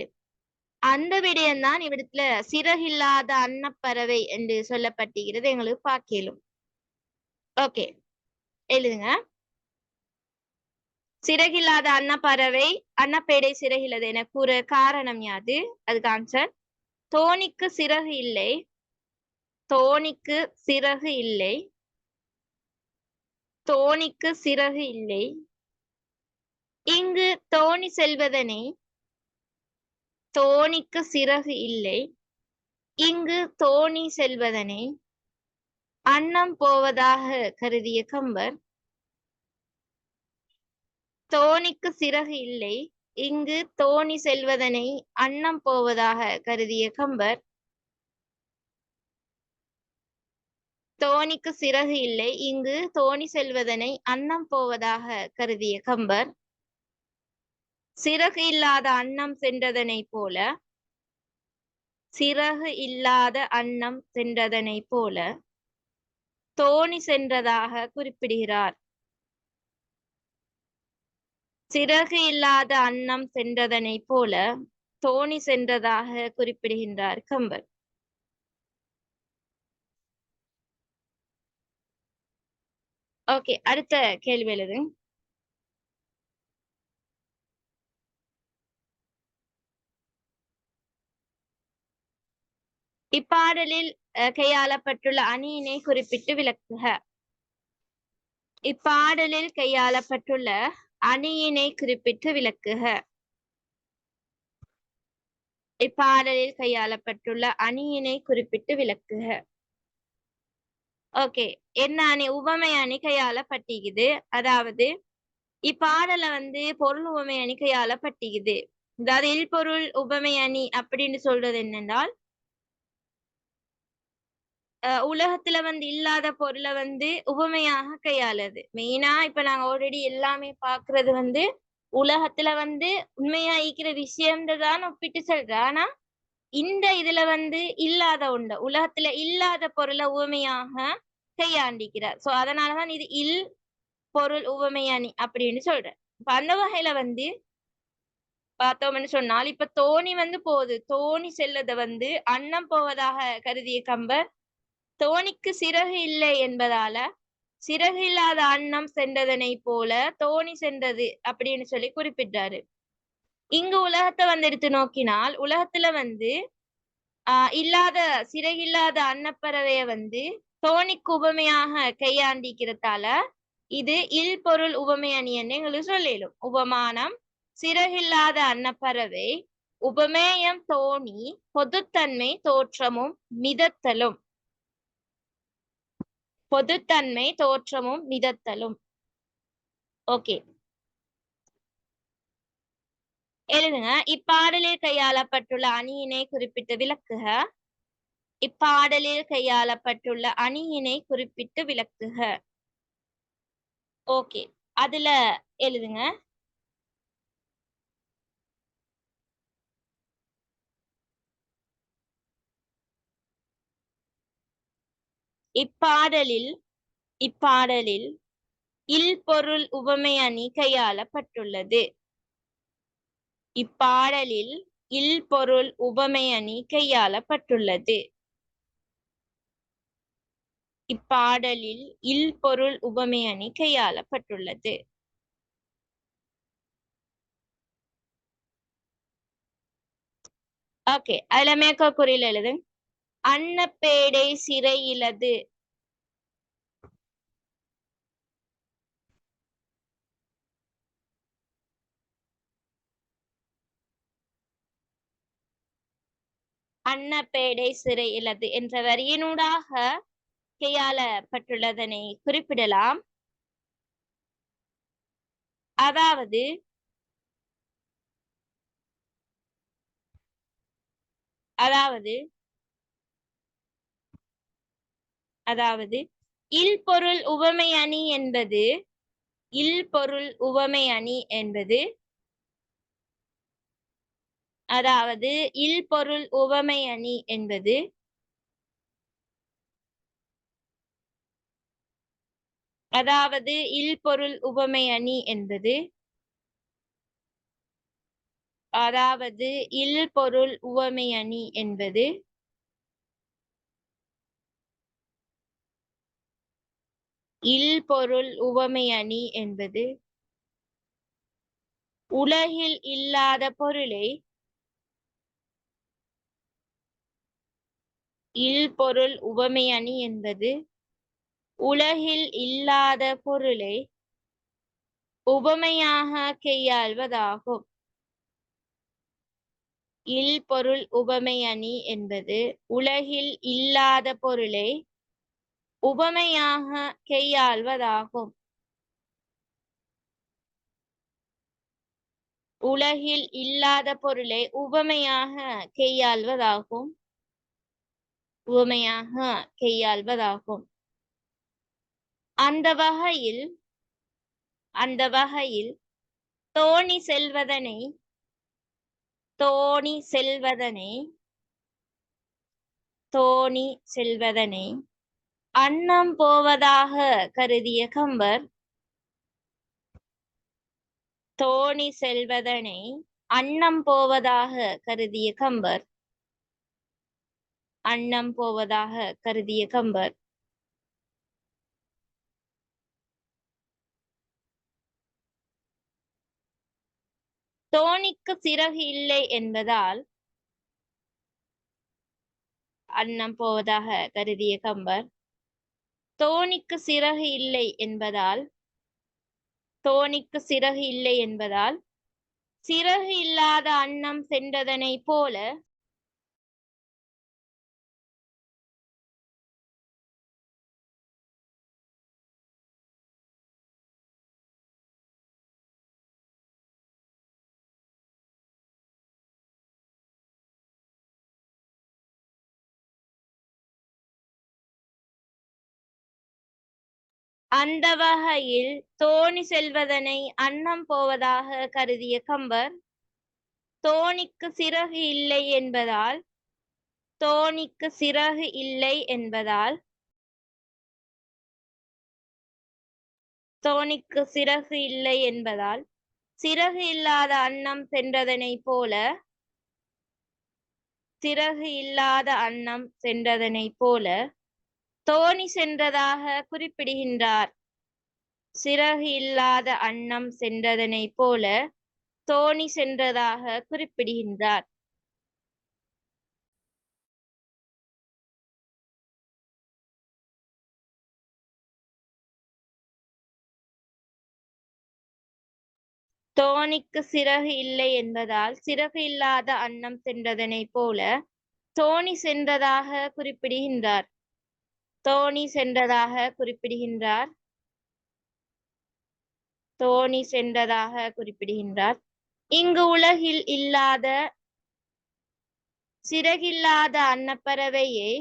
Speaker 1: அந்த விடயம்தான் இவ்விடத்துல சிறகில்லாத அன்னப்பறவை என்று சொல்லப்பட்டிருக்கிறது எங்களுக்கு பார்க்கலும். ஓகே, எழுதுங்க. சிறகில்லாத அன்னப்பறவை அன்னப்பேடை சிறகில்லது என கூற காரணம் யாது? அதுக்கு ஆன்சர் தோணிக்கு சிறகு இல்லை. தோணிக்கு சிறகு இல்லை. தோணிக்கு சிறகு இல்லை. இங்கு தோணி செல்வதனை தோணிக்கு சிறகு இல்லை. இங்கு தோணி செல்வதனை அன்னம் போவதாக கருதிய கம்பர் தோணிக்கு சிறகு இல்லை. இங்கு தோணி செல்வதனை அன்னம் போவதாக கருதிய கம்பர் தோணிக்கு சிறகு இல்லை. இங்கு தோணி செல்வதனை அன்னம் போவதாக கருதிய கம்பர் சிறகு இல்லாத அன்னம் சென்றதனை போல சிறகு இல்லாத அன்னம் சென்றதனை போல தோணி சென்றதாக குறிப்பிடுகிறார். சிறகு இல்லாத அன்னம் சென்றதனை போல தோணி சென்றதாக குறிப்பிடுகின்றார் கம்பர். ஓகே, அடுத்த கேள்வி எழுது. இப்பாடலில் கையாளப்பட்டுள்ள அணியினை குறிப்பிட்டு விளக்குக. இப்பாடலில் கையாளப்பட்டுள்ள அணியினை குறிப்பிட்டு விளக்குக. இப்பாடலில் கையாளப்பட்டுள்ள அணியினை குறிப்பிட்டு விளக்குக. ஓகே, என்ன அணி? உவமை அணி கையாளப்பட்டிக்குது. அதாவது இப்பாடல வந்து பொருள் உவமை அணி கையாளப்பட்டிக்குது. அதாவது இல்பொருள் உவமை அணி அப்படின்னு சொல்றது என்னென்றால் உலகத்துல வந்து இல்லாத பொருளை வந்து உவமையாக கையாளுது. மெயினா இப்ப நாங்க ஆல்ரெடி எல்லாமே பாக்குறது வந்து உலகத்துல வந்து உண்மையா ஈக்கிற விஷயம்தான் ஒப்பிட்டு சொல்ற. ஆனா இந்த இதுல வந்து இல்லாத உண்டு, உலகத்துல இல்லாத பொருளை உவமையாக கையாண்டிக்கிறார். சோ அதனாலதான் இது இல் பொருள் உவமை அணி அப்படின்னு சொல்றேன். இப்ப அந்த வகையில வந்து பார்த்தோம்னு சொன்னால் இப்ப தோணி வந்து போகுது. தோணி செல்லத வந்து அன்னம் போவதாக கருதிய கம்பர் தோணிக்கு சிறகு இல்லை என்பதால சிறகு இல்லாத அன்னம் சென்றதனை போல தோணி சென்றது அப்படின்னு சொல்லி குறிப்பிட்டாரு. இங்கு உலகத்தை வந்து எடுத்து நோக்கினால் உலகத்துல வந்து இல்லாத சிறகில்லாத அன்னப்பறவைய வந்து தோணிக்கு உவமையாக கையாண்டிக்கிறதால இது இல் பொருள் உவமை அணி என்று எங்களுக்கு சொல்லிடும். உபமானம் சிறகில்லாத அன்னப்பறவை, உபமேயம் தோணி, பொதுத்தன்மை தோற்றமும் மிதத்தலும். பொதுத்தன்மை தோற்றமும் மிதத்தலும். ஓகே, எழுதுங்க. இப்பாடலில் கையாளப்பட்டுள்ள அணியினை குறிப்பிட்டு விளக்குக. இப்பாடலில் கையாளப்பட்டுள்ள அணியினை குறிப்பிட்டு விளக்குக. ஓகே, அதுல எழுதுங்க. இப்பாடலில் இல் பொருள் உவமை அணி கையாளப்பட்டுள்ளது. இப்பாடலில் இல் பொருள் உவமை அணி கையாளப்பட்டுள்ளது. இப்பாடலில் இல் பொருள் உவமை அணி கையாளப்பட்டுள்ளது. ஓகே, அதுல மேற்கோள் குறியில் எழுது. அன்னப்பேடை சிறையிலது. அன்னப்பேடை சிறையிலது என்ற வரியினூடாக கையாளப்பட்டுள்ளதனை குறிப்பிடலாம். அதாவது இல் பொருள் உவமை அணி என்பது அதாவது இல் பொருள் உவமை அணி என்பது உலகில் இல்லாத பொருளை உவமையாக கையாள்வதாகும். இல் பொருள் உவமை அணி என்பது உலகில் இல்லாத பொருளை உவமையாக கையாள்வதாகும். உலகில் இல்லாத பொருளை உவமையாக கையாள்வதாகும். அந்த வகையில் தோணி செல்வதனை அன்னம் போவதாக கருதிய கம்பர் தோணிக்கு சிறகு இல்லை என்பதால் சிறகு இல்லாத அன்னம் சென்றதனை போல அந்த வகையில் தோணி செல்வதனை அன்னம் போவதாக கருதிய கம்பர் தோணிக்கு சிறகு இல்லை என்பதால் சிறகு இல்லாத அன்னம் சென்றதனை போல தோணி சென்றதாக குறிப்பிடுகின்றார். சிறகு இல்லாத அன்னம் சென்றதனை போல தோணி சென்றதாக குறிப்பிடுகின்றார். தோணிக்கு சிறகு இல்லை என்பதால் சிறகு இல்லாத அன்னம் சென்றதனை போல தோணி சென்றதாக குறிப்பிடுகின்றார். இங்கு உலகில் இல்லாத சிறகில்லாத அன்னப்பறவையை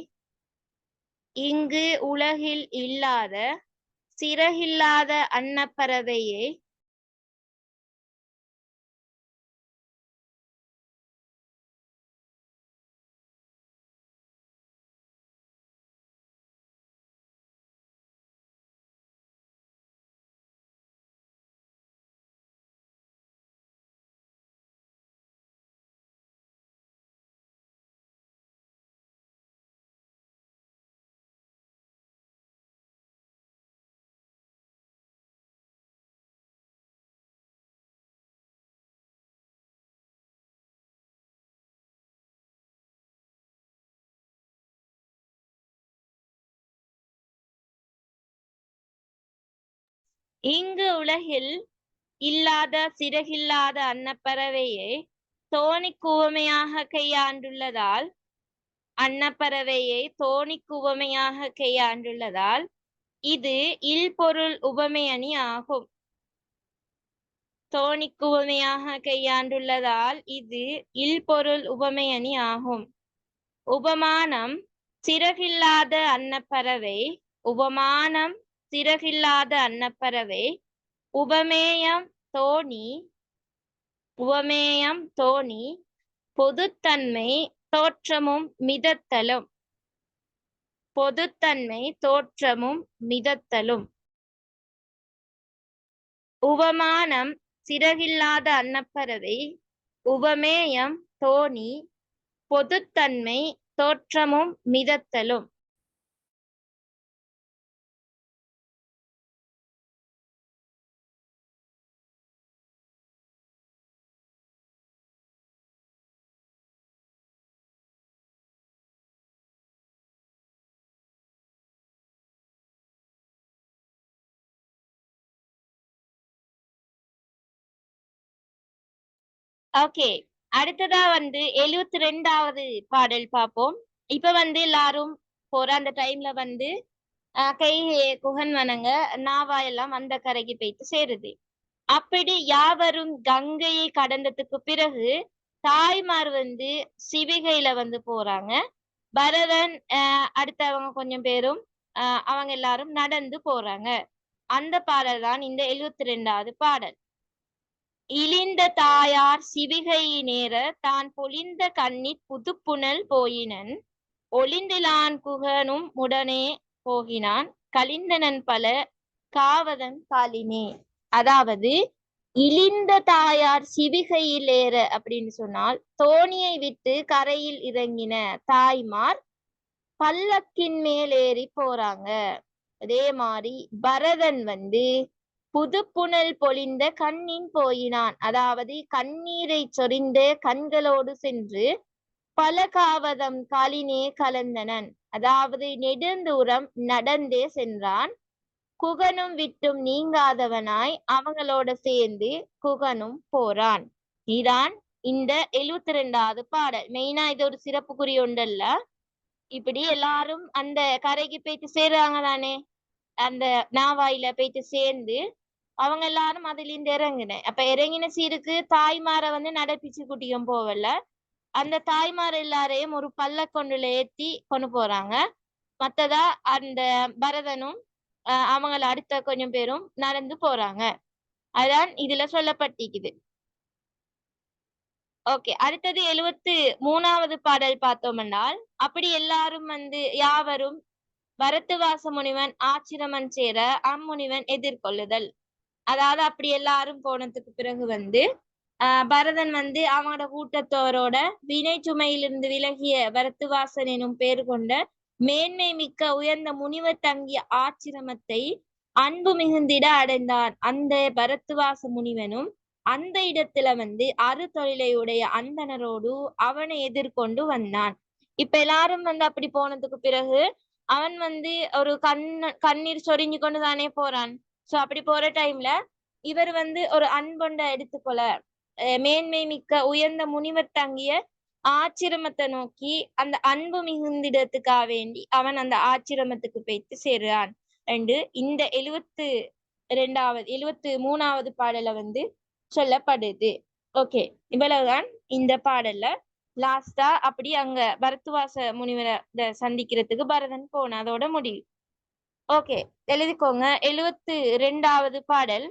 Speaker 1: சிறகில்லாத அன்னப்பறவையே இங்கு உலகில் இல்லாத சிறகில்லாத அன்னப்பறவையை தோணிக்கு உவமையாக கையாண்டுள்ளதால் இது இல்பொருள் உவமையணி ஆகும். தோணிக்கு உவமையாக கையாண்டுள்ளதால் இது இல்பொருள் உவமையணி ஆகும். உபமானம் சிறகில்லாத அன்னப்பறவை. உபமானம் சிறகில்லாத அன்னப்பறவை. உபமேயம் தோணி பொதுத்தன்மை தோற்றமும் மிதத்தலும். உபமானம் சிறகில்லாத அன்னப்பறவை. உபமேயம் தோணி பொதுத்தன்மை தோற்றமும் மிதத்தலும். ஓகே, அடுத்ததா 72வது பாடல் பார்ப்போம். இப்ப எல்லாரும் போற அந்த டைம்ல கை குகன் வணங்க நாவா எல்லாம் அந்த கரைக்கு போயிட்டு சேருது. அப்படி யாவரும் கங்கையை கடந்ததுக்கு பிறகு தாய்மார் சிவிகையில போறாங்க. பரதன் அடுத்தவங்க கொஞ்சம் பேரும் அவங்க எல்லாரும் நடந்து போறாங்க. அந்த பாடல் தான் இந்த 72வது பாடல். இழிந்த தாயார் சிவிகை நேர தான் பொலிந்த கண்ணிற் புதுப்புனல் போயினன் ஒளிந்திலான் குகனும் உடனே போகினான் கலிந்தனன் பல காவதன் காலினே. அதாவது இழிந்த தாயார் சிவிகையில் ஏற அப்படின்னு சொன்னால் தோணியை விட்டு கரையில் இறங்கின தாய்மார் பல்லக்கின் மேல் ஏறி போறாங்க. அதே மாதிரி பரதன் புதுப்புனல் பொலிந்த கண்ணின் போயினான். அதாவது கண்ணீரை சொரிந்த கண்களோடு சென்று பல காவதம் காலினே கலந்தனன். அதாவது நெடுந்தூரம் நடந்தே சென்றான். குகனும் விட்டும் நீங்காதவனாய் அவங்களோட சேர்ந்து குகனும் போறான். இதான் இந்த 72வது பாடல். மெயினா இது ஒரு சிறப்புக்குரிய ஒன்றல்ல. இப்படி எல்லாரும் அந்த கரைக்கு போயிட்டு சேர்றாங்க தானே, அந்த நாவாயில போயிட்டு சேர்ந்து அவங்க எல்லாரும் அதுல இருந்து இறங்கின. அப்ப இறங்கின சீருக்கு தாய்மார நடப்பிச்சு குட்டியும் போவல. அந்த தாய்மார் எல்லாரையும் ஒரு பல்லக்கொண்டுல ஏத்தி கொண்டு போறாங்க. மத்ததா அந்த பரதனும் அவங்கள அடுத்த கொஞ்சம் பேரும் நடந்து போறாங்க. அதான் இதுல சொல்லப்பட்டிருக்குது. ஓகே, அடுத்தது 73வது பாடல் பார்த்தோம் என்றால், அப்படி எல்லாரும் யாவரும் பரத்துவாச முனிவன் ஆச்சிரமன் சேர அம்முனிவன் எதிர்கொள்ளுதல். அதாவது அப்படி எல்லாரும் போனதுக்கு பிறகு பரதன் அவனோட கூட்டத்தோரோட வினை சுமையிலிருந்து விலகிய பரத்துவாசன் எனும் பேர் கொண்ட மேன்மை மிக்க உயர்ந்த முனிவர் தங்கிய ஆச்சிரமத்தை அன்பு மிகுந்திட அடைந்தான். அந்த பரத்துவாச முனிவனும் அந்த இடத்துல அறு தொழிலையுடைய அந்தனரோடு அவனை எதிர்கொண்டு வந்தான். இப்ப எல்லாரும் அப்படி போனதுக்கு பிறகு அவன் ஒரு கண்ணீர் சொரிஞ்சு கொண்டு தானே போறான். சோ அப்படி போற டைம்ல இவர் ஒரு அன்பொண்ட எடுத்துக்கொள்ள மேன்மை மிக்க உயர்ந்த முனிவர் தங்கிய ஆச்சிரமத்தை நோக்கி அந்த அன்பு மிகுந்திடத்துக்காக வேண்டி அவன் அந்த ஆச்சிரமத்துக்கு போயிட்டு சேருறான் என்று இந்த 73வது பாடல சொல்லப்படுது. ஓகே, இவ்வளவுதான் இந்த பாடல்ல. லாஸ்டா அப்படி அங்க பரத்துவாச முனிவரை சந்திக்கிறதுக்கு பரதன் போன அதோட முடிவு. ஓகே, எழுதிக்கோங்க. 72வது பாடல்.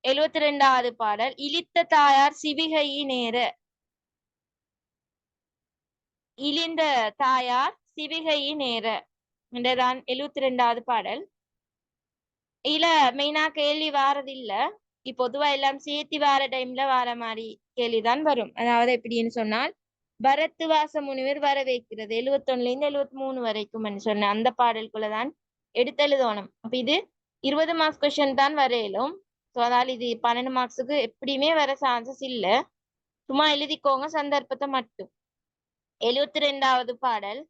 Speaker 1: 72வது பாடல். இளித்த தாயார் சிவிகையி நேர. இழிந்த தாயார் சிவிகையி நேர என்றுதான் 72வது பாடல். இல்ல மெயினா கேள்வி வாரதில்ல. இப்போ பொதுவா எல்லாம் சேர்த்தி வார டைம்ல வார மாதிரி கேள்விதான் வரும். அதாவது எப்படின்னு சொன்னால், பரத்துவாச முனிவர் வர வைக்கிறது 71ல இருந்து 73 வரைக்கும் சொன்ன அந்த பாடலுக்குள்ளதான் எடுத்தெழுதணும். அப்ப இது 20 மார்க்ஸ் கொஸ்டின் தான் வரையிலும். ஸோ அதால் இது 12 மார்க்ஸுக்கு எப்படியுமே வர சான்சஸ் இல்ல. சும்மா எழுதிக்கோங்க சந்தர்ப்பத்தை மட்டும். 72வது பாடல்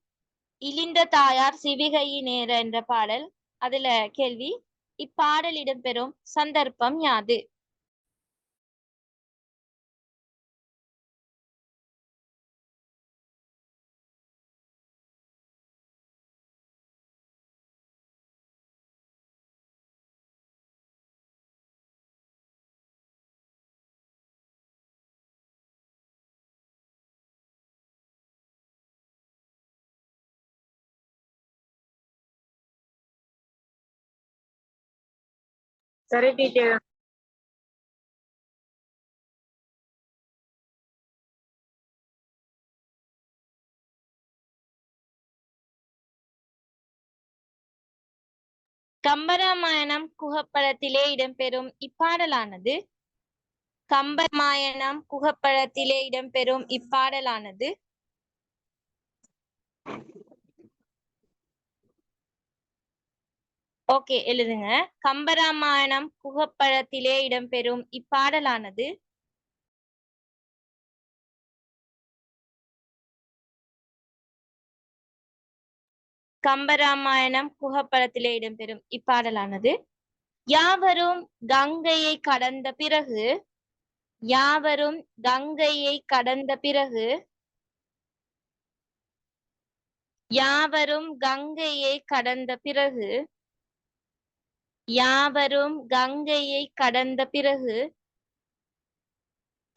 Speaker 1: இழிந்த தாயார் சிவிகையி நேர என்ற பாடல். அதுல கேள்வி, இப்பாடல் இடம்பெறும் சந்தர்ப்பம் யாது? சரி டீச்சர். கம்பராமாயணம் குகப்பழத்திலே இடம்பெறும் இப்பாடலானது கம்பராமாயணம் குகப்பழத்திலே இடம்பெறும் இப்பாடலானது ஓகே எழுதுங்க. கம்பராமாயணம் குகப்பழத்திலே இடம்பெறும் இப்பாடலானது கம்பராமாயணம் குகப்பழத்திலே இடம்பெறும் இப்பாடலானது யாவரும் கங்கையை கடந்த பிறகு யாவரும் கங்கையை கடந்த பிறகு யாவரும் கங்கையை கடந்த பிறகு யாவரும் கங்கையை கடந்த பிறகு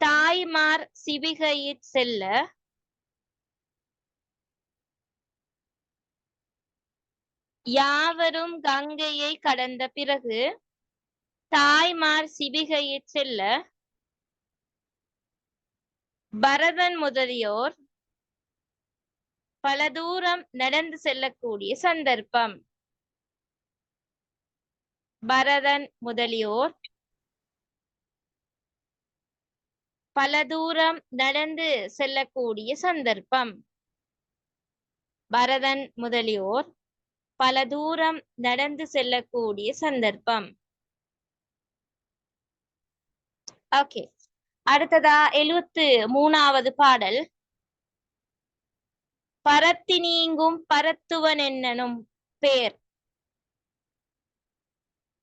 Speaker 1: தாய்மார் சிவிகையிற் செல்ல யாவரும் கங்கையை கடந்த பிறகு தாய்மார் சிவிகையிற் செல்ல பரதன் முதலியோர் பல தூரம் நடந்து செல்லக்கூடிய சந்தர்ப்பம். பரதன் முதலியோர் பல தூரம் நடந்து செல்லக்கூடிய சந்தர்ப்பம். பரதன் முதலியோர் பல தூரம் நடந்து செல்லக்கூடிய சந்தர்ப்பம். ஓகே, அடுத்ததா 73வது பாடல். பரத்தினீங்கும் பரத்துவன் என்னும் பேர்.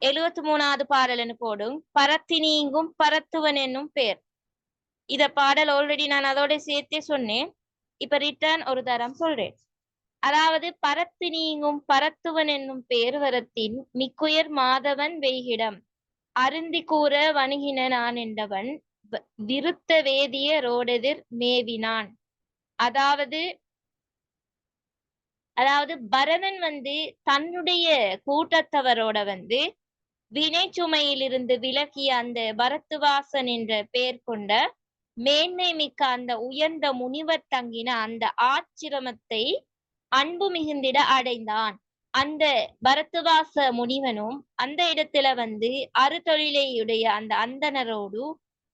Speaker 1: 73வது பாடல்னு போடும். பரத்தினீங்கும் பரத்துவன் என்னும் பேர். இத பாடல் ஆல்ரெடி நான் அதோட சேர்த்தே சொன்னேன். இப்ப ரிட்டர்ன் ஒரு தரம் சொல்றேன். அதாவது பரத்தினீங்கும் பரத்துவன் என்னும் பேர் வரத்தின் மிக்குயர் மாதவன் வெய்கிடம் அருந்தி கூற வணுகின நான் என்றவன் விருத்த வேதிய ரோடெதிர் மேவினான். அதாவது பரதன் தன்னுடைய கூட்டத்தவரோட வினை சுமையிலிருந்து விலகிய அந்த பரத்துவாசன் என்ற பெயர் கொண்ட மேன்மை மிக்க அந்த உயர்ந்த முனிவர் தங்கின அந்த ஆச்சிரமத்தை அன்பு மிகுந்திட அடைந்தான். அந்த பரத்துவாச முனிவனும் அந்த இடத்துல அறுதொழிலையுடைய அந்த அந்தனரோடு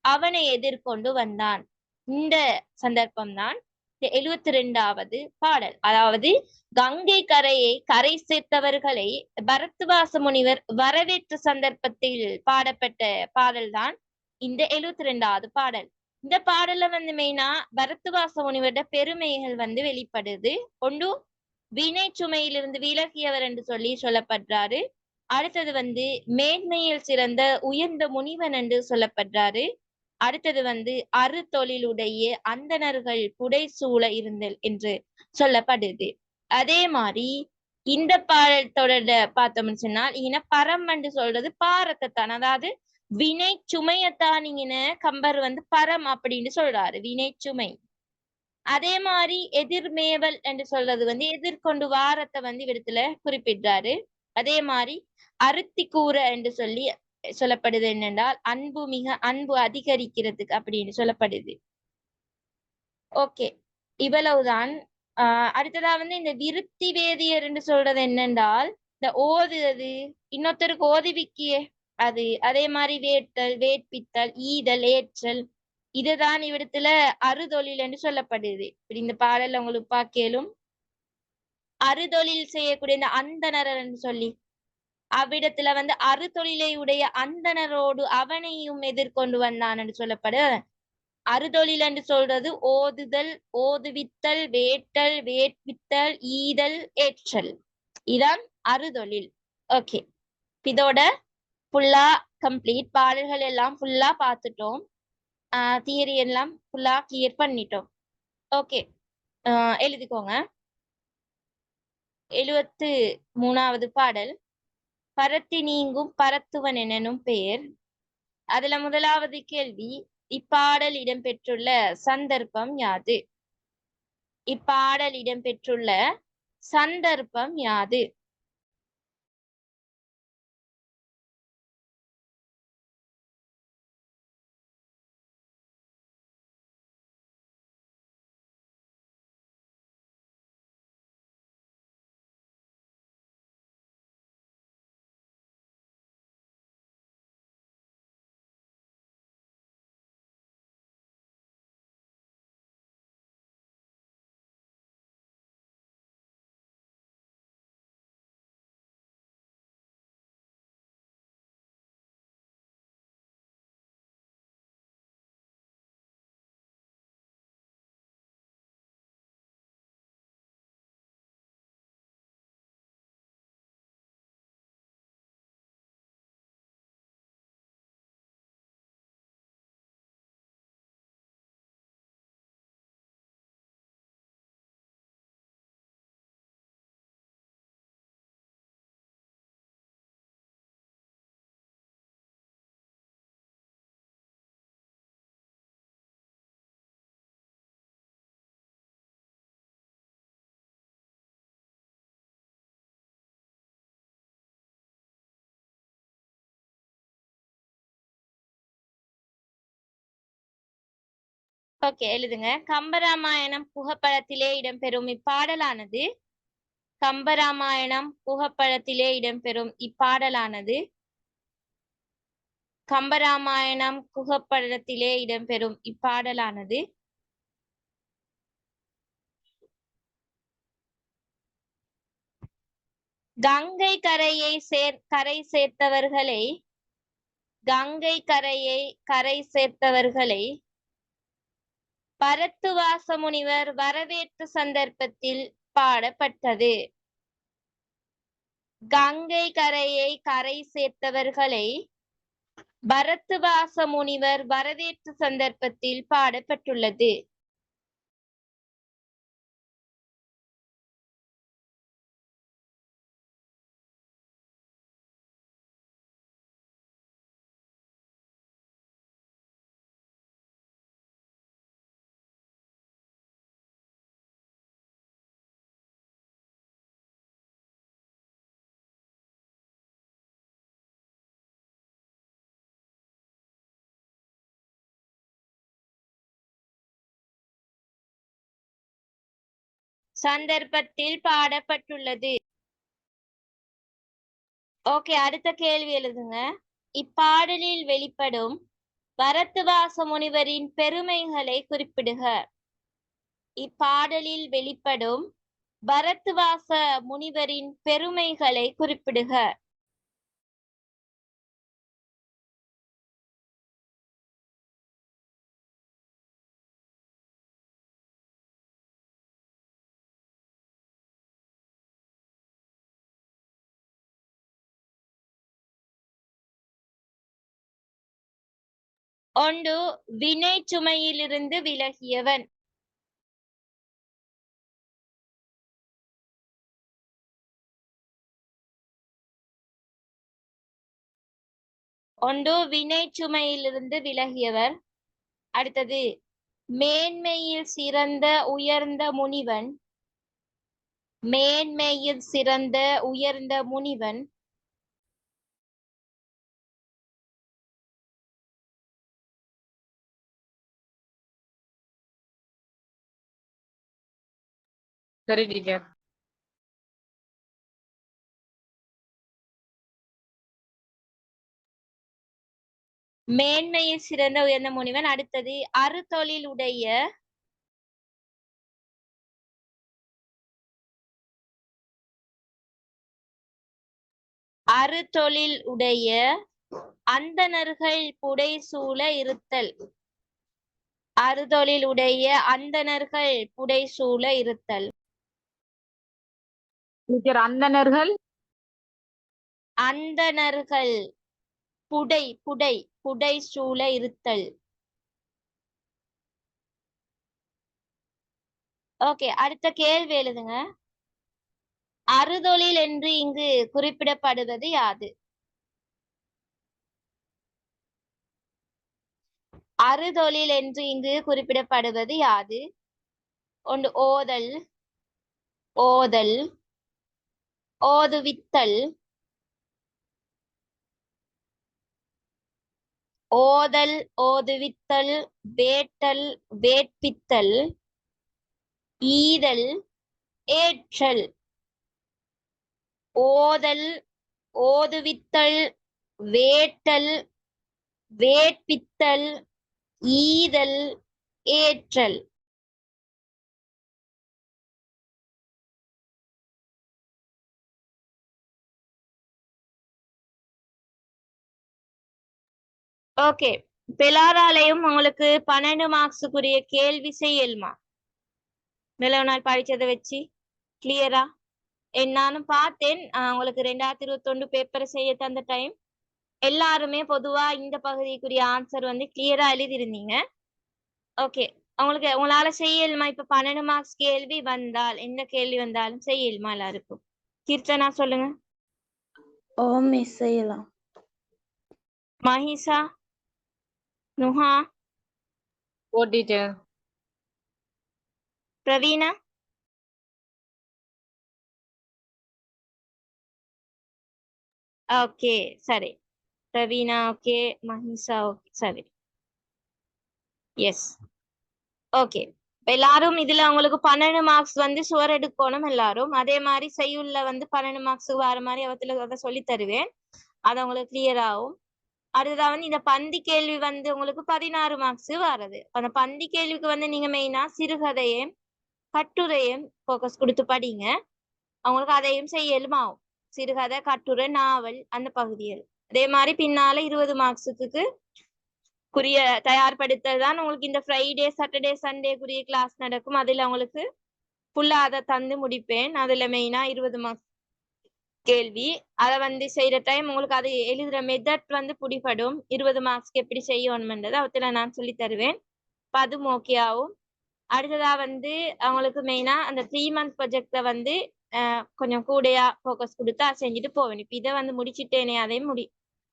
Speaker 1: அவனை எதிர்கொண்டு வந்தான். இந்த சந்தர்ப்பம் தான் 72வது பாடல். அதாவது கங்கை கரை சேர்த்தவர்களை பரத்துவாச முனிவர் வரவேற்ற சந்தர்ப்பத்தில் பாடப்பட்ட பாடல் தான் இந்த 72வது பாடல். இந்த பாடல்ல மெயினா பரத்துவாச முனிவரோட பெருமைகள் வெளிப்படுது. ஒன்று வினை சுமையிலிருந்து விலகியவர் என்று சொல்லப்படுறாரு. அடுத்தது மேன்மையில் சிறந்த உயர்ந்த முனிவன் என்று சொல்லப்படுறாரு. அடுத்தது அறுதொழிலுடைய அந்தணர்கள் புடைசூழ இருந்தல் என்று சொல்லப்படுது. அதே மாதிரி இந்த பாடல் தொடர பார்த்தோம்னு சொன்னால் இங்க பரம் என்று சொல்றது பாரத்தை தான். அதாவது வினை சுமையத்தான் இங்க கம்பர் பரம் அப்படின்னு சொல்றாரு, வினை சுமை. அதே மாதிரி எதிர்மேவல் என்று சொல்றது எதிர்கொண்டு வாரத்தை இடத்துல குறிப்பிடுறாரு. அதே மாதிரி அருத்தி கூற என்று சொல்லி சொல்லப்படுது என்னென்றால் அன்பு அதிகரிக்கிறதுக்கு அப்படின்னு சொல்லப்படுது. ஓகே, இவ்வளவுதான். அடுத்ததா இந்த விருத்தி வேதியர் என்று சொல்றது என்னென்றால் இந்த ஓதுவது, இன்னொருத்தருக்கு ஓதுவிக்கியே அது, அதே மாதிரி வேட்டல், வேட்பித்தல், ஈதல், ஏற்றல், இதுதான் இவ்விடத்துல அறுதொழில் என்று சொல்லப்படுது. இப்படி இந்த பாடல் உங்களுக்கு பார்க்கலும் அறுதொழில் செய்யக்கூடிய இந்த அந்தனர் என்று சொல்லி அவ்விடத்துல அறுதொழிலை உடைய அந்தனரோடு அவனையும் எதிர்கொண்டு வந்தான் என்று சொல்லப்படு. அறுதொழில் என்று சொல்றது ஓதுதல், ஓதுவித்தல், வேட்டல், வேட்பித்தல், ஈதல், ஏற்றல், இதான் அறுதொழில். ஓகே, இதோட ஃபுல்லா கம்ப்ளீட். பாடல்கள் எல்லாம் ஃபுல்லா பார்த்துட்டோம். தியரி எல்லாம் ஃபுல்லா கிளியர் பண்ணிட்டோம். ஓகே, எழுதிக்கோங்க. 73வது பாடல். பரத்தி நீங்கும் பரத்துவன் எனும் பெயர். அதுல முதலாவது கேள்வி, இப்பாடல் இடம்பெற்றுள்ள சந்தர்ப்பம் யாது? இப்பாடல் இடம்பெற்றுள்ள சந்தர்ப்பம் யாது? ஓகே, எழுதுங்க. கம்பராமாயணம் புகைப்படத்திலே இடம்பெறும் இப்பாடலானது கம்பராமாயணம் புகைப்படத்திலே இடம்பெறும் இப்பாடலானது கம்பராமாயணம் புகைப்படத்திலே இடம்பெறும் இப்பாடலானது கங்கை கரை சேர்த்தவர்களை பரத்துவாச முனிவர் வரவேற்ற சந்தர்ப்பத்தில் பாடப்பட்டது. கங்கை கரை சேர்த்தவர்களை பரத்துவாச முனிவர் வரவேற்ற சந்தர்ப்பத்தில் பாடப்பட்டுள்ளது. சந்தர்ப்பத்தில் பாடப்பட்டுள்ளது. ஓகே, அடுத்த கேள்வி எழுதுங்க. இப்பாடலில் வெளிப்படும் பரத்துவாச முனிவரின் பெருமைகளை குறிப்பிடுக. இப்பாடலில் வெளிப்படும் பரத்துவாச முனிவரின் பெருமைகளை குறிப்பிடுக. ஒன்று, வினை சுமையிலிருந்து விலகியவன். ஒன்று, வினை சுமையிலிருந்து விலகியவர். அடுத்தது, மேன்மையில் சிறந்த உயர்ந்த முனிவன். மேன்மையில் சிறந்த உயர்ந்த முனிவன்.
Speaker 3: சரி டீச்சர்.
Speaker 1: மேன்மையில் சிறந்த உயர்ந்த முனிவன். அடுத்தது அறுதொழில் உடைய அறுதொழில் உடைய அந்தணர்கள் புடைசூழ இருத்தல். அறுதொழில் உடைய அந்தணர்கள் புடைசூழ இருத்தல்.
Speaker 3: டீச்சர் அந்தணர்கள்
Speaker 1: அந்தணர்கள் புடை புடை புடைசூழ இருத்தல். ஓகே, அடுத்த கேள்வி எழுதுங்க. அறுதொழில் என்று இங்கு குறிப்பிடப்படுவது யாது? அறுதொழில் என்று இங்கு குறிப்பிடப்படுவது யாது? ஒன்று ஓதல், ஓதல், ஓதுவித்தல், ஓதல், ஓதுவித்தல், வேட்டல், வேட்பித்தல், ஈதல், ஏற்றல். ஓதல், ஓதுவித்தல், வேட்டல், வேட்பித்தல், ஈதல், ஏற்றல். ஓகே, எல்லாராலையும் உங்களுக்கு 12 மார்க்ஸுக்குரிய கேள்வி செய்யலுமா? நாள் படிச்சதை வச்சு கிளியரா? நானும் பார்த்தேன் உங்களுக்கு 2021 பேப்பரை செய்ய தந்த டைம் எல்லாருமே பொதுவா இந்த பகுதிக்குரிய ஆன்சர் வந்து கிளியரா எழுதிருந்தீங்க. ஓகே, உங்களால செய்யலுமா? இப்ப 12 மார்க்ஸ் கேள்வி வந்தால் எந்த கேள்வி வந்தாலும் செய்யலுமா எல்லாருக்கும்? கீர்த்தனா சொல்லுங்க.
Speaker 2: ஓ மிஸ் செய்யலாம்.
Speaker 1: மஹிசா, நுஹா,
Speaker 3: ஓ டீச்சர்.
Speaker 1: பிரவீனா, ஓகே சரி. பிரவீனா ஓகே, மஹிசா ஓகே சரி. Yes, okay. எல்லாரும் இதுல உங்களுக்கு 12 மார்க்ஸ் வந்து சுவர் எடுக்கணும் எல்லாரும். அதே மாதிரி செய்யுள்ள வந்து 12 மார்க்ஸ் வர மாதிரி அவத்துல சொல்லி தருவேன். அது உங்களுக்கு கிளியர் ஆகும். அடுத்ததா வந்து இந்த பந்தி கேள்வி வந்து உங்களுக்கு 16 மார்க்ஸ் வர்றது. அந்த பந்தி கேள்விக்கு வந்து நீங்க மெயினா சிறுகதையும் கட்டுரையும் போக்கஸ் கொடுத்து படிங்க. அவங்களுக்கு அதையும் செய்யலும் ஆகும். சிறுகதை, கட்டுரை, நாவல் அந்த பகுதிகள். அதே மாதிரி பின்னால 20 மார்க்ஸுக்கு குறிய தயார்படுத்தல் தான் உங்களுக்கு இந்த ஃப்ரைடே, சாட்டர்டே, சண்டேக்குரிய கிளாஸ் நடக்கும். அதுல உங்களுக்கு ஃபுல்லா அதை தந்து முடிப்பேன். அதுல மெயினா 20 மார்க்ஸ் கேள்வி. அதை வந்து செய்யற டைம் உங்களுக்கு அது எழுதுற மெத்தட் வந்து பிடிபடும். 20 மார்க்ஸ்க்கு எப்படி செய்யணும்ன்றது அவத்துல நான் சொல்லி தருவேன். அதுவும் ஓகே ஆகும். அடுத்ததா வந்து அவங்களுக்கு மெயினா அந்த 3 month ப்ராஜெக்ட வந்து கொஞ்சம் கூடையா ஃபோக்கஸ் கொடுத்தா செஞ்சுட்டு போவேன். இப்ப இதை வந்து முடிச்சுட்டேனே அதையும்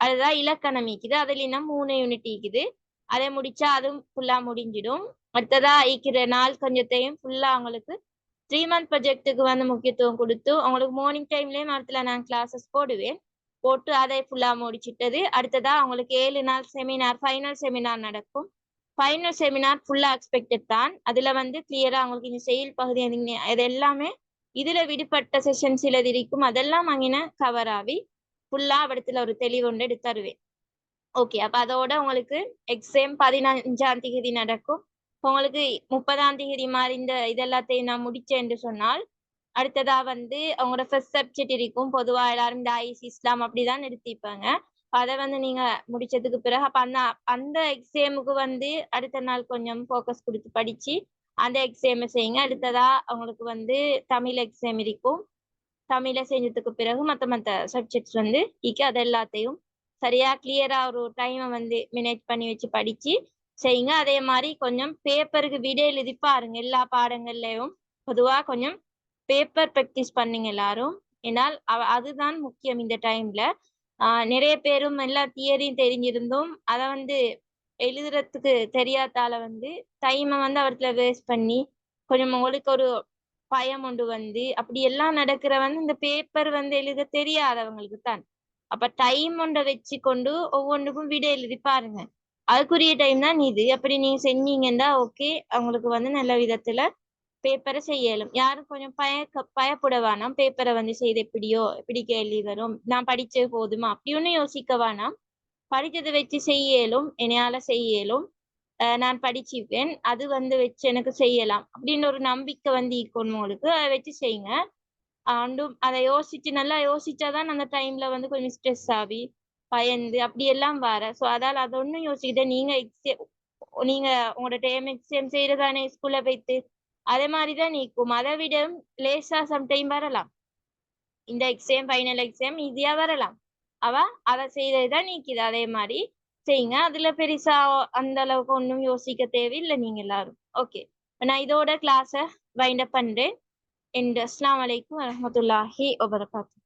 Speaker 1: அதுதான் இலக்கணம் இருக்குது. அதுல இன்னும் 3 யூனிட் இருக்குது. அதை முடிச்சா அதுவும் ஃபுல்லா முடிஞ்சிடும். அடுத்ததா இருக்கிற நாள் கொஞ்சத்தையும் ஃபுல்லா அவங்களுக்கு 3 month ப்ராஜெக்டுக்கு வந்து முக்கியத்துவம் கொடுத்து அவங்களுக்கு மார்னிங் டைம்லயும் நேரத்துல நான் கிளாஸஸ் போடுவேன். போட்டு அதை ஃபுல்லா முடிச்சிட்டது. அடுத்ததா அவங்களுக்கு 7 நாள் செமினார், ஃபைனல் செமினார் நடக்கும். ஃபைனல் செமினார் ஃபுல்லா எக்ஸ்பெக்டட் தான். அதுல வந்து கிளியரா அவங்களுக்கு இந்த செயல் பகுதி இது எல்லாமே இதுல விடுபட்ட செஷன் சிலது இருக்கும். அதெல்லாம் அங்கின கவர் ஆகி ஃபுல்லா இடத்துல ஒரு தெளிவு ஒன்று எடுத்து தருவேன். ஓகே, அப்ப அதோட உங்களுக்கு எக்ஸாம் 15ஆம் தேதி நடக்கும். உங்களுக்கு 30ஆம் தேதி மாதிரி இந்த இதெல்லாத்தையும் நான் முடிச்சேன் என்று சொன்னால் அடுத்ததா வந்து அவங்களோட ஃபர்ஸ்ட் சப்ஜெக்ட் இருக்கும். பொதுவா எல்லாரும் இந்த ஐஸ் இஸ்லாம் அப்படிதான் நிறுத்திப்பாங்க. அதை வந்து நீங்க முடிச்சதுக்கு பிறகு அப்ப அந்த எக்ஸாமுக்கு வந்து அடுத்த நாள் கொஞ்சம் ஃபோக்கஸ் கொடுத்து படிச்சு அந்த எக்ஸாமை செய்யுங்க. அடுத்ததா அவங்களுக்கு வந்து தமிழ் எக்ஸாம் இருக்கும். தமிழை செஞ்சதுக்கு பிறகு மற்ற சப்ஜெக்ட்ஸ் வந்து அது எல்லாத்தையும் சரியா கிளியரா ஒரு டைமை வந்து மேனேஜ் பண்ணி வச்சு படிச்சு செய்யுங்க. அதே மாதிரி கொஞ்சம் பேப்பருக்கு விட எழுதி பாருங்க. எல்லா பாடங்கள்லயும் பொதுவா கொஞ்சம் பேப்பர் ப்ராக்டிஸ் பண்ணுங்க எல்லாரும். ஏன்னால் அதுதான் முக்கியம் இந்த டைம்ல. நிறைய பேரும் எல்லா தியரியும் தெரிஞ்சிருந்தும் அதை வந்து எழுதுறதுக்கு தெரியாதால வந்து டைமை வந்து அவர்களை வேஸ்ட் பண்ணி கொஞ்சம் உங்களுக்கு ஒரு பயம் ஒன்று வந்து அப்படி எல்லாம் நடக்கிற வந்து இந்த பேப்பர் வந்து எழுத தெரியாதவங்களுக்கு தான். அப்ப டைம் ஒன்றை வச்சு கொண்டு ஒவ்வொன்றுக்கும் விட எழுதி பாருங்க. அதுக்குரிய டைம் தான் இது. அப்படி நீங்க செஞ்சீங்கன்னா ஓகே, அவங்களுக்கு வந்து நல்ல விதத்துல பேப்பரை செய்யலும். யாரும் கொஞ்சம் பயப்பட வேணாம். பேப்பரை வந்து செய்து எப்படி கேள்வி வரும், நான் படிச்சது போதுமா அப்படி ஒன்னும் யோசிக்க வேணாம். படிச்சதை வச்சு செய்யலும், என்னையால செய்யலும், நான் படிச்சுப்பேன், அது வந்து வச்சு எனக்கு செய்யலாம் அப்படின்னு ஒரு நம்பிக்கை வந்து உங்களுக்கு அதை வச்சு செய்யுங்க. அதை யோசிச்சு நல்லா யோசிச்சாதான் அந்த டைம்ல வந்து கொஞ்சம் ஸ்ட்ரெஸ் ஆகி பயந்து அப்படி எல்லாம் வர. ஸோ அதால அதை ஒன்றும் யோசிக்கிட்ட நீங்க உங்களோட டைம் எக்ஸாம் செய்யறதானே ஸ்கூல்ல போயிட்டு அதே மாதிரிதான் நீக்கும். அதை விட லேசா சம்டைம் வரலாம். இந்த எக்ஸாம் ஃபைனல் எக்ஸாம் ஈஸியா வரலாம். அதை செய்ததுதான் நீக்குது. அதே மாதிரி செய்யுங்க. அதுல பெருசா அந்த அளவுக்கு ஒன்றும் யோசிக்க தேவையில்லை நீங்க எல்லாரும். ஓகே, நான் இதோட கிளாஸை வைண்ட் அப் பண்றேன். அஸ்ஸலாமு அலைக்கும் வரஹ்மத்துல்லாஹி வபரகாத்துஹு.